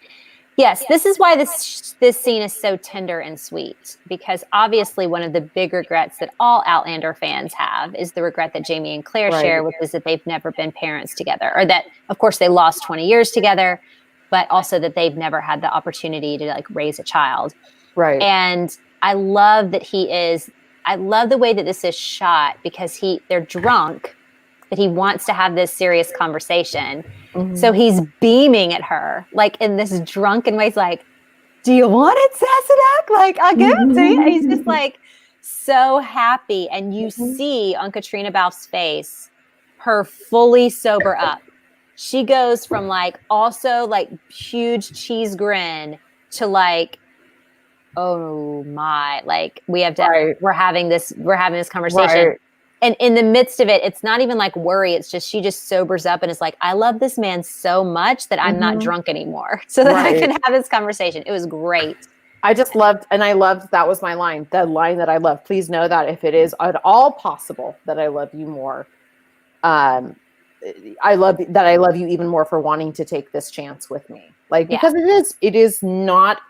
Yes, this is why this scene is so tender and sweet, because obviously one of the big regrets that all Outlander fans have is the regret that Jamie and Claire share, which is that they've never been parents together, or that, of course, they lost 20 years together, but also that they've never had the opportunity to raise a child. Right. And I love that I love the way that this is shot, because they're drunk, that he wants to have this serious conversation. Mm-hmm. So he's beaming at her, in this drunken way. He's like, do you want it, Sassenach? I'll give it to you. And he's just so happy. And you see on Katrina Balfe's face, her fully sober up. She goes from also huge cheese grin to oh my, we have to, we're having this conversation. Right. And in the midst of it, it's not even worry. It's just, she just sobers up and is like, I love this man so much that I'm not drunk anymore, so that I can have this conversation. It was great. I just loved, that was my line. The line that I love. Please know that if it is at all possible that I love you more, I love you even more for wanting to take this chance with me. Because it is not,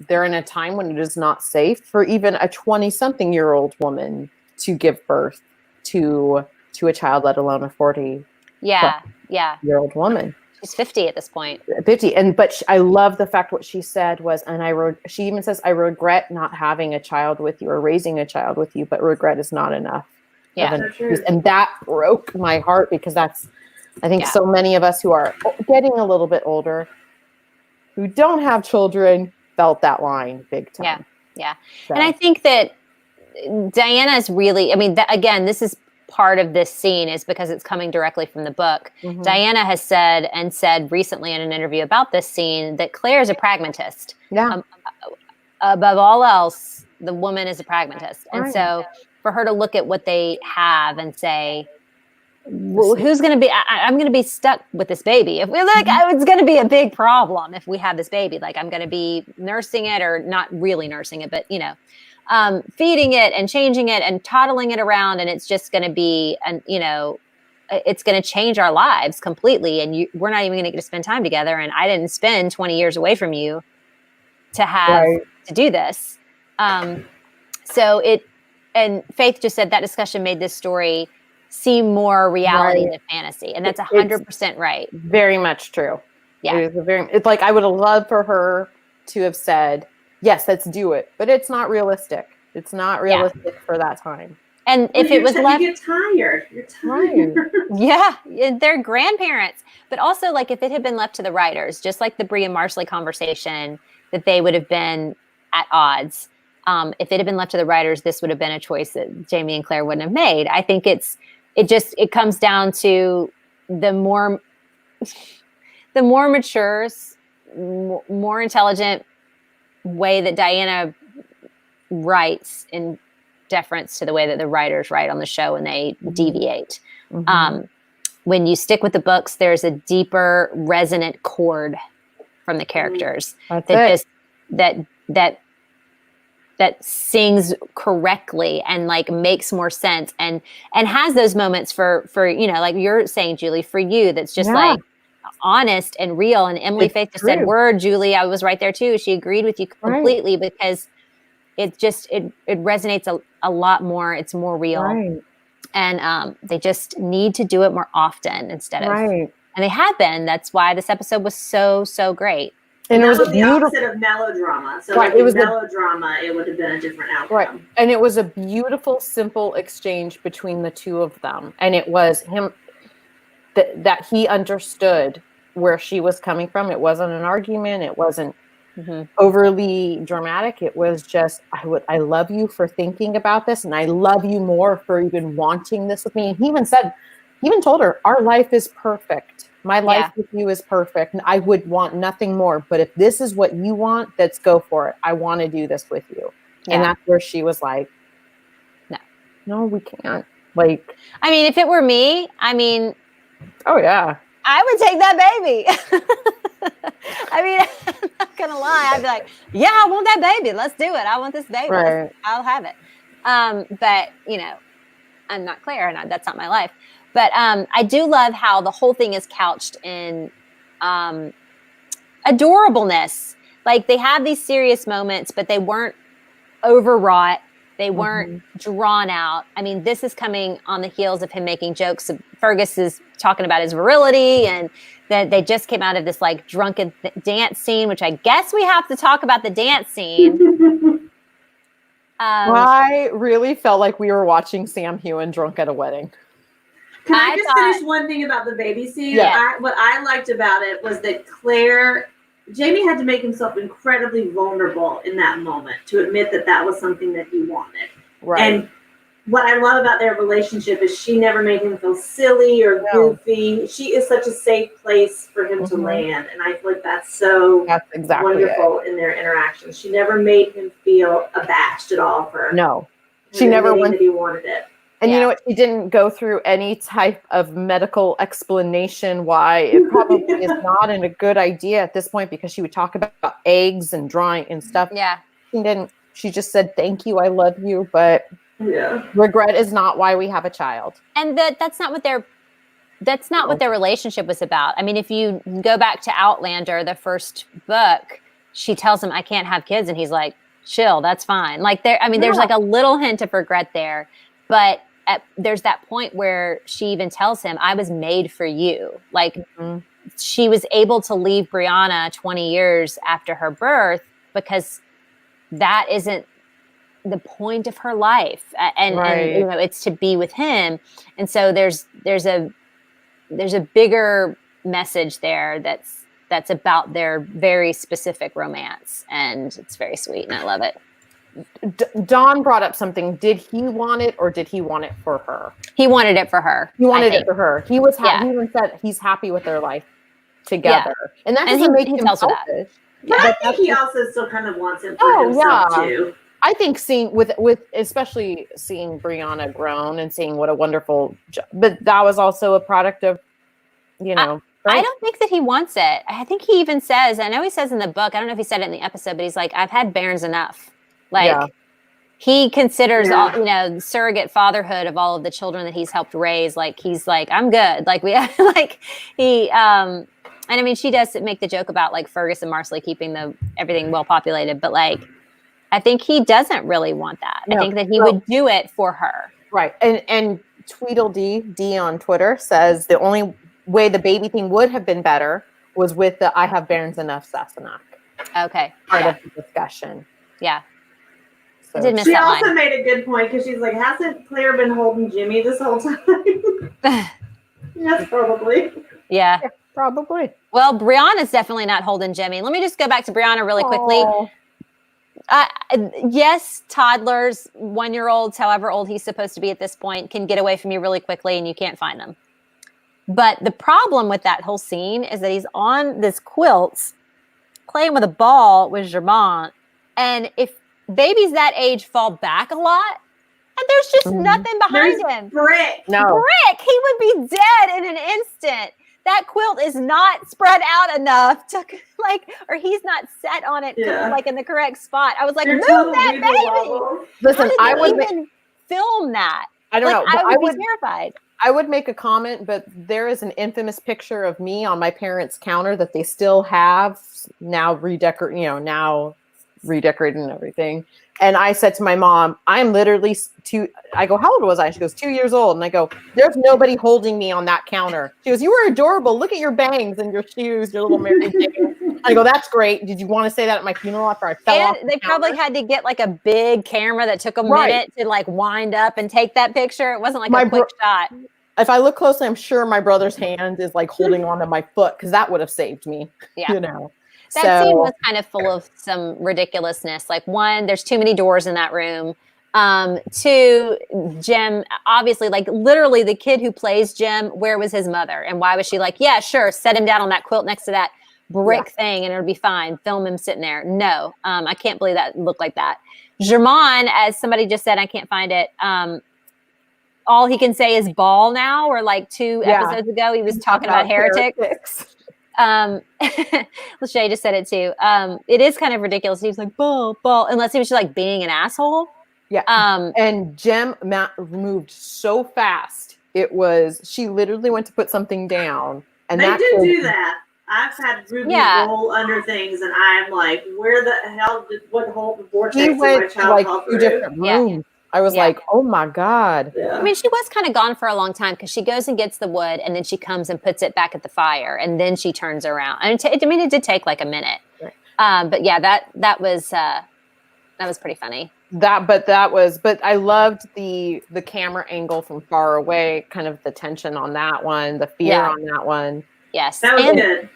they're in a time when it is not safe for even a 20-something-year-old woman to give birth to a child, let alone a 40-year-old woman. She's 50 at this point. 50, but I love the fact what she said was, she even says, I regret not having a child with you or raising a child with you, but regret is not enough. Yeah, and that broke my heart, because I think so many of us who are getting a little bit older, who don't have children, felt that line big time. Yeah. So. And I think that Diana is really, again, this is part of this scene is because it's coming directly from the book. Mm-hmm. Diana has said recently in an interview about this scene that Claire is a pragmatist. Yeah. Above all else, the woman is a pragmatist. And so for her to look at what they have and say, well, who's going to be, I'm going to be stuck with this baby. If we it's going to be a big problem if we have this baby. I'm going to be nursing it, or not really nursing it, but feeding it and changing it and toddling it around, and it's just going to be, it's going to change our lives completely, and we're not even going to get to spend time together, and I didn't spend 20 years away from you to have to do this. And Faith just said that discussion made this story seem more reality than fantasy, and that's 100% right. Very much true. Yeah, it's I would have loved for her to have said, yes, let's do it. But it's not realistic. It's not realistic for that time. And if it was left, you get tired. You're tired. yeah, they're grandparents. But also, like, if it had been left to the writers, just like the Brie and Marsley conversation, that they would have been at odds. If it had been left to the writers, this would have been a choice that Jamie and Claire wouldn't have made. I think it comes down to the more mature, more intelligent way that Diana writes in deference to the way that the writers write on the show, and they deviate. When you stick with the books, there's a deeper resonant chord from the characters that sings correctly and like makes more sense and has those moments for like you're saying, Julie, for you, that's just like honest and real. And Emily Faith just said, "Word, Julie." I was right there too. She agreed with you completely because it resonates a lot more. It's more real, and they just need to do it more often instead of. And they have been. That's why this episode was so great. And it was the opposite of melodrama. So if it was melodrama, it would have been a different outcome. Right. And it was a beautiful, simple exchange between the two of them. And it was him that he understood where she was coming from. It wasn't an argument. It wasn't overly dramatic. It was just, I love you for thinking about this. And I love you more for even wanting this with me. And he even told her, our life is perfect. My life with you is perfect. And I would want nothing more. But if this is what you want, let's go for it. I want to do this with you. Yeah. And that's where she was like, no, we can't. Like, I mean, if it were me, oh yeah, I would take that baby. I mean, I'm not going to lie. I'd be like, yeah, I want that baby. Let's do it. I want this baby. Right. I'll have it. But, I'm not Claire, and that's not my life. But I do love how the whole thing is couched in adorableness. Like, they have these serious moments, but they weren't overwrought. They weren't drawn out. I mean, this is coming on the heels of him making jokes. Fergus is talking about his virility, and that they just came out of this like drunken dance scene, which I guess we have to talk about the dance scene. I really felt like we were watching Sam Heughan drunk at a wedding. Can I just finish one thing about the baby scene? Yeah. What I liked about it was that Jamie had to make himself incredibly vulnerable in that moment to admit that that was something that he wanted. Right. And what I love about their relationship is she never made him feel silly or goofy. She is such a safe place for him to land. And I feel like that's exactly wonderful in their interactions. She never made him feel abashed at all for she never went that he wanted it. And you know what? She didn't go through any type of medical explanation why it probably is not a good idea at this point, because she would talk about eggs and drying and stuff. Yeah. She didn't. She just said, thank you, I love you, but regret is not why we have a child. And that's not what their relationship was about. I mean, if you go back to Outlander, the first book, she tells him, I can't have kids. And he's like, chill, that's fine. Like there's like a little hint of regret there, but there's that point where she even tells him, I was made for you. Like she was able to leave Brianna 20 years after her birth because that isn't the point of her life. And it's to be with him. And so there's a bigger message there that's about their very specific romance. And it's very sweet. And I love it. Dawn brought up something. Did he want it, or did he want it for her? He wanted it for her. He wanted it for her. He was happy. He even said he's happy with their life together. Yeah. And that doesn't make him selfish. But I think he also still kind of wants it for himself too. I think seeing with especially seeing Brianna grown and seeing what a wonderful but that was also a product of, I don't think that he wants it. I think he even says, I know he says in the book, I don't know if he said it in the episode, but he's like, I've had bairns enough. Like he considers all, surrogate fatherhood of all of the children that he's helped raise. Like he's like, I'm good. Like we like he and I mean she does make the joke about like Fergus and Marsley keeping everything well populated, but like I think he doesn't really want that. I think that he would do it for her. Right. And Tweedledee D on Twitter says the only way the baby thing would have been better was with the I have bairns enough Sassenach. Okay. Part of the discussion. Yeah. I did miss She that also line. made a good point because she's like, hasn't Claire been holding Jimmy this whole time? Yes, probably. Yeah. Probably. Well, Brianna's definitely not holding Jimmy. Let me just go back to Brianna really quickly. Aw. Yes, toddlers, 1-year-olds, however old he's supposed to be at this point, can get away from you really quickly and you can't find them. But the problem with that whole scene is that he's on this quilt playing with a ball with Germain. And if babies that age fall back a lot, and there's just nothing behind him. Brick. No. Brick, he would be dead in an instant. That quilt is not spread out enough to or he's not set on it in the correct spot. I was like, move that baby. Listen, I would even film that. I don't know. I would be terrified. I would make a comment, but there is an infamous picture of me on my parents' counter that they still have now redecorated and everything. And I said to my mom, I'm literally I go, how old was I? She goes, 2 years old. And I go, there's nobody holding me on that counter. She goes, you were adorable. Look at your bangs and your shoes, your little Mary Jane. I go, that's great. Did you want to say that at my funeral after I fell off? They probably had to get like a big camera that took a minute to like wind up and take that picture. It wasn't like a quick shot. If I look closely, I'm sure my brother's hand is like holding onto my foot because that would have saved me. Yeah. You know. That scene was kind of full of some ridiculousness. Like, one, there's too many doors in that room. Two, Jim, obviously, like literally the kid who plays Jim, where was his mother? And why was she like, yeah, sure, set him down on that quilt next to that brick thing and it'll be fine. Film him sitting there. No, I can't believe that looked like that. Germain, as somebody just said, I can't find it. All he can say is ball now, or like 2 episodes ago, he was talking about heretics. Lachey just said it too. It is kind of ridiculous. He was like, ball, unless he was just like being an asshole. Yeah. And Jem moved so fast. She literally went to put something down. And they do that. I've had Ruby roll under things and I'm like, where the hell what whole vortex did my child fall through? 2 different rooms. I was like, oh my God. Yeah. I mean, she was kind of gone for a long time because she goes and gets the wood and then she comes and puts it back at the fire and then she turns around. And it did take like a minute. Right. But yeah, that was pretty funny. But I loved the camera angle from far away, kind of the tension on that one, the fear on that one. Yes. That was good.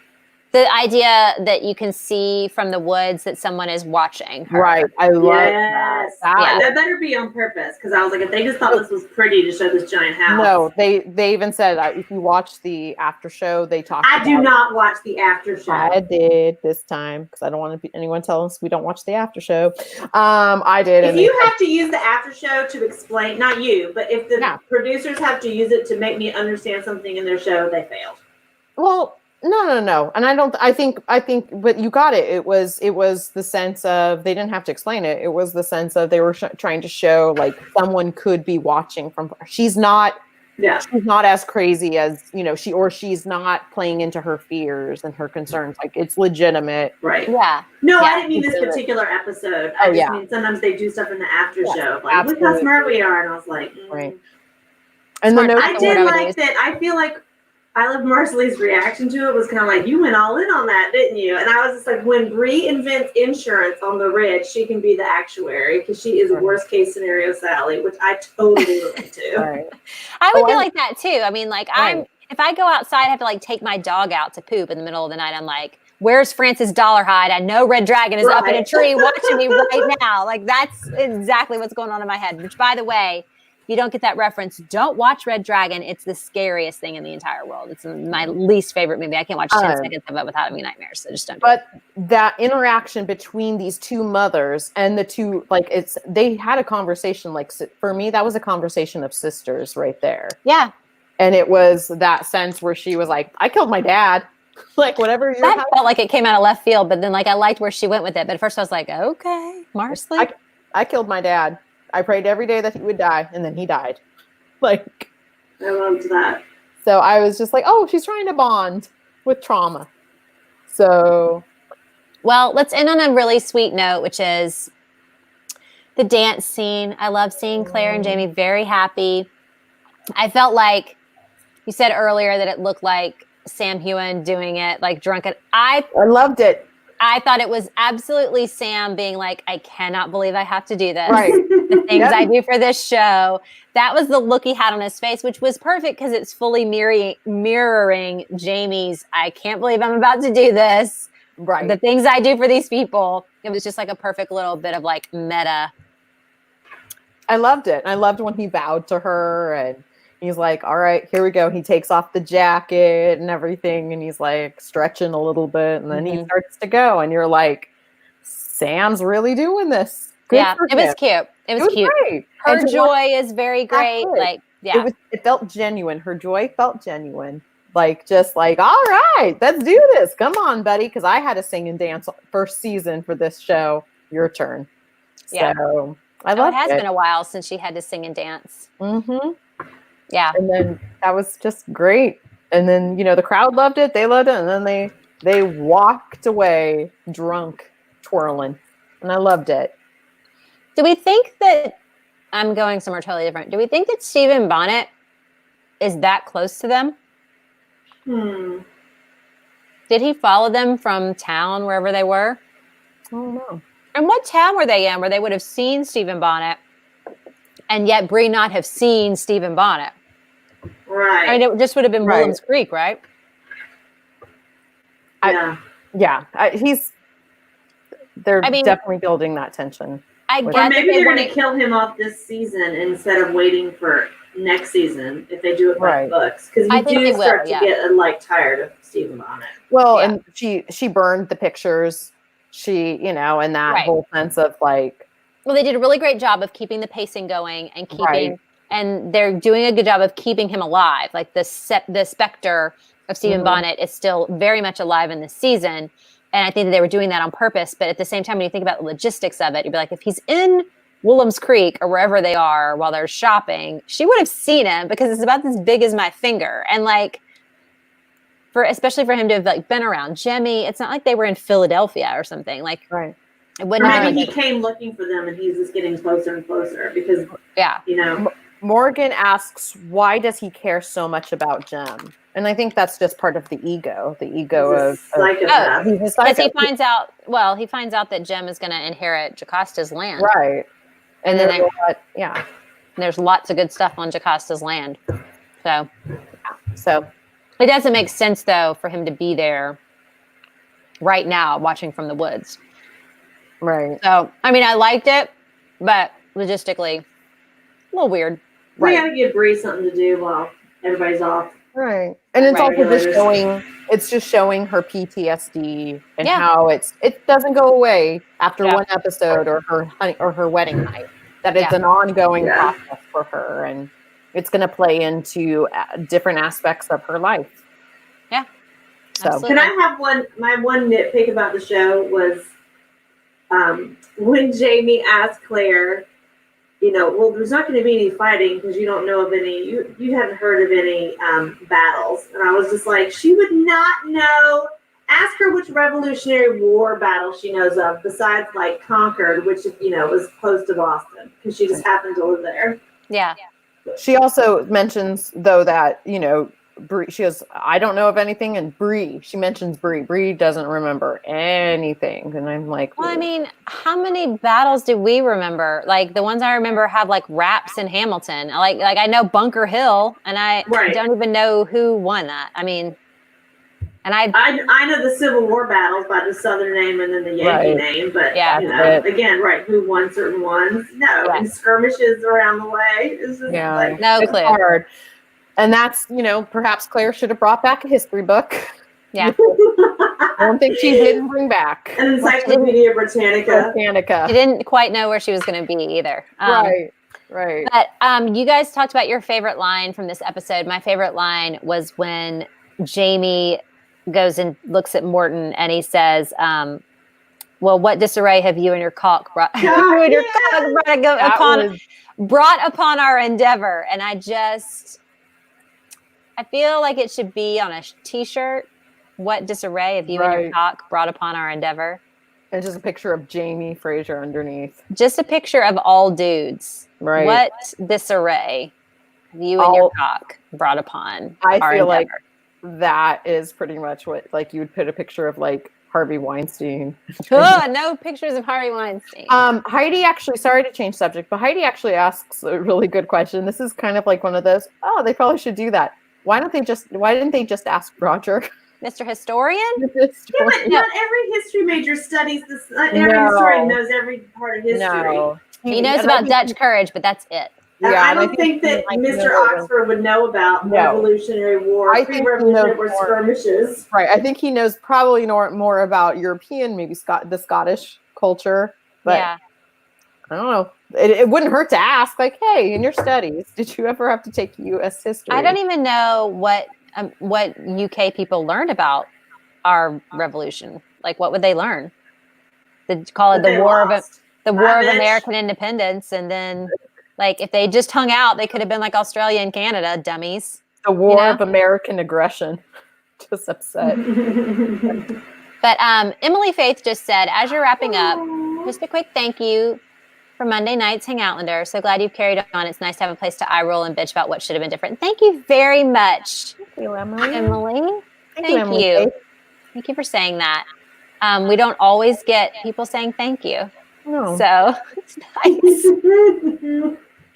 The idea that you can see from the woods that someone is watching her. Right. I love that. That better be on purpose, because I was like, if they just thought this was pretty to show this giant house. No, they even said if you watch the after show, they talk. I do not watch the after show. I did this time because I don't want anyone tell us we don't watch the after show. I did. If you have to use the after show to explain, not you, but if the producers have to use it to make me understand something in their show, they failed. Well, no. And I think, but you got it. It was the sense of, they didn't have to explain it. It was the sense of they were trying to show like someone could be watching from, she's not as crazy as, she's not playing into her fears and her concerns. Like it's legitimate. Right. Yeah. No, I didn't mean this particular episode. I just mean sometimes they do stuff in the after show. Like, look how smart we are. And I was like, right. And then I did like that. I feel like I Love Marcelly's reaction to it was kind of like, you went all in on that, didn't you? And I was just like, when Bree invents insurance on the ridge, she can be the actuary because she is worst case scenario Sally, which I totally relate to. Right. I would be like that too. I mean, like if I go outside, I have to like take my dog out to poop in the middle of the night. I'm like, where's Francis Dollarhide? I know Red Dragon is up in a tree watching me right now. Like that's exactly what's going on in my head, which by the way, if you don't get that reference, don't watch Red Dragon. It's the scariest thing in the entire world. It's my least favorite movie. I can't watch 10 seconds of it without having nightmares. So just don't do it. But that interaction between these two mothers and the two, they had a conversation, like, for me, that was a conversation of sisters right there. Yeah. And it was that sense where she was like, I killed my dad. Like, whatever. That felt like it came out of left field, but then, like, I liked where she went with it. But at first I was like, okay, Marcelly. I killed my dad. I prayed every day that he would die, and then he died. Like, I loved that. So I was just like, oh, she's trying to bond with trauma. So, well, let's end on a really sweet note, which is the dance scene. I love seeing Claire and Jamie very happy. I felt like you said earlier that it looked like Sam Heughan doing it, like drunken. I loved it. I thought it was absolutely Sam being like, I cannot believe I have to do this. Right. The things Yep. I do for this show. That was the look he had on his face, which was perfect because it's fully mirroring Jamie's, I can't believe I'm about to do this. Right. The things I do for these people. It was just like a perfect little bit of like meta. I loved it. I loved when he bowed to her and he's like, all right, here we go. He takes off the jacket and everything. And he's like stretching a little bit. And then he starts to go. And you're like, Sam's really doing this. Good for it him. was cute. It was cute. Great. Her joy is very great. It. Like, yeah. It felt genuine. Her joy felt genuine. Like, just like, all right, let's do this. Come on, buddy. Because I had to sing and dance first season for this show. Your turn. Yeah. So I love it. Has been a while since she had to sing and dance. Mm-hmm. Yeah. And then that was just great. And then, the crowd loved it. They loved it. And then they walked away drunk, twirling. And I loved it. Do we think that, I'm going somewhere totally different. Do we think that Stephen Bonnet is that close to them? Did he follow them from town, wherever they were? I don't know. And what town were they in where they would have seen Stephen Bonnet and yet Bree not have seen Stephen Bonnet? Right. I mean, it just would have been Williams Creek, right? Yeah. They're definitely building that tension. I Or guess maybe they're going to kill him off this season instead of waiting for next season if they do it by the books. Because you do start to get tired of Stephen Bonnet. Well, and she burned the pictures. And that whole sense of like. Well, they did a really great job of keeping the pacing going and keeping, and they're doing a good job of keeping him alive. Like the specter of Stephen Bonnet is still very much alive in this season. And I think that they were doing that on purpose. But at the same time, when you think about the logistics of it, you'd be like, if he's in Williams Creek or wherever they are while they're shopping, she would have seen him because it's about this big as my finger. And like, especially for him to have like been around Jemmy, it's not like they were in Philadelphia or something. Like, it wouldn't or maybe he came looking for them and he's just getting closer and closer because, Morgan asks, why does he care so much about Jem? And I think that's just part of the ego. The ego he's a psychopath. Because he finds out that Jem is going to inherit Jocasta's land. Right. And then there's lots of good stuff on Jocasta's land. So it doesn't make sense though for him to be there right now watching from the woods. Right. So, I mean, I liked it, but logistically, a little weird. We got to give Bree something to do while everybody's off. Right. And it's also just showing her PTSD and how it doesn't go away after one episode or her wedding night. That it's an ongoing process for her, and it's going to play into different aspects of her life. Yeah. So absolutely. Can I have my one nitpick about the show was when Jamie asked Claire, well, there's not going to be any fighting because you don't know of any, you haven't heard of any battles. And I was just like, she would not know. Ask her which Revolutionary War battle she knows of besides like Concord, which, was close to Boston because she just happened to live there. Yeah. She also mentions, though, that, Bree, she goes, I don't know of anything. And she mentions Bree. Bree doesn't remember anything. And I'm like, well, I mean, how many battles do we remember? Like the ones I remember have like raps in Hamilton. Like I know Bunker Hill, and I don't even know who won that. I mean, and I know the Civil War battles by the Southern name and then the Yankee name, but again, who won certain ones? No, and skirmishes around the way. It's just like no clue. Hard. And that's, perhaps Claire should have brought back a history book. Yeah. I don't think she didn't bring back. An Encyclopedia Britannica. She didn't quite know where she was going to be either. Right. But you guys talked about your favorite line from this episode. My favorite line was when Jamie goes and looks at Morton and he says, well, what disarray have you and your cock brought upon our endeavor? And I feel like it should be on a t-shirt. What disarray have you and your cock brought upon our endeavor? And just a picture of Jamie Fraser underneath. Just a picture of all dudes. Right. What disarray have you and your cock brought upon our endeavor? I feel like that is pretty much what, like, you would put a picture of like Harvey Weinstein. Oh, no pictures of Harvey Weinstein. Heidi actually, sorry to change subject, but Heidi actually asks a really good question. This is kind of like one of those, oh, they probably should do that. Why didn't they just ask Roger? Mr. Historian? Yeah, but not every history major studies this. Every historian knows every part of history. No. He knows about Dutch courage, but that's it. Yeah, I don't think that Mr. Oxford would know about Revolutionary War, pre-Revolutionary War skirmishes. Right. I think he knows probably more about European, maybe the Scottish culture. But yeah. I don't know. It wouldn't hurt to ask, like, hey, in your studies, did you ever have to take U.S. history? I don't even know what UK people learned about our revolution. Like, what would they learn? They'd call it the War of American Independence, and then, like, if they just hung out, they could have been like Australia and Canada, dummies. The War of American Aggression. Just upset. But Emily Faith just said, as you're wrapping up, just a quick thank you for Monday night's Hangoutlander. So glad you've carried on. It's nice to have a place to eye roll and bitch about what should have been different. Thank you very much. Thank you, Emily. Thank you. Thank you for saying that. We don't always get people saying thank you. No. So it's nice.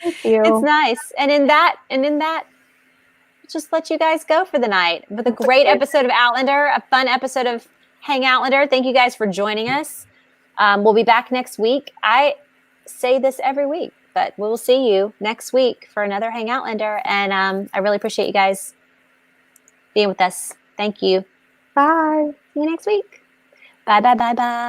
Thank you. It's nice. And in that, just let you guys go for the night with a great episode of Outlander, a fun episode of Hangoutlander. Thank you guys for joining us. We'll be back next week. I say this every week, but we'll see you next week for another Hangoutlander. And I really appreciate you guys being with us. Thank you. Bye. See you next week. Bye, bye, bye, bye.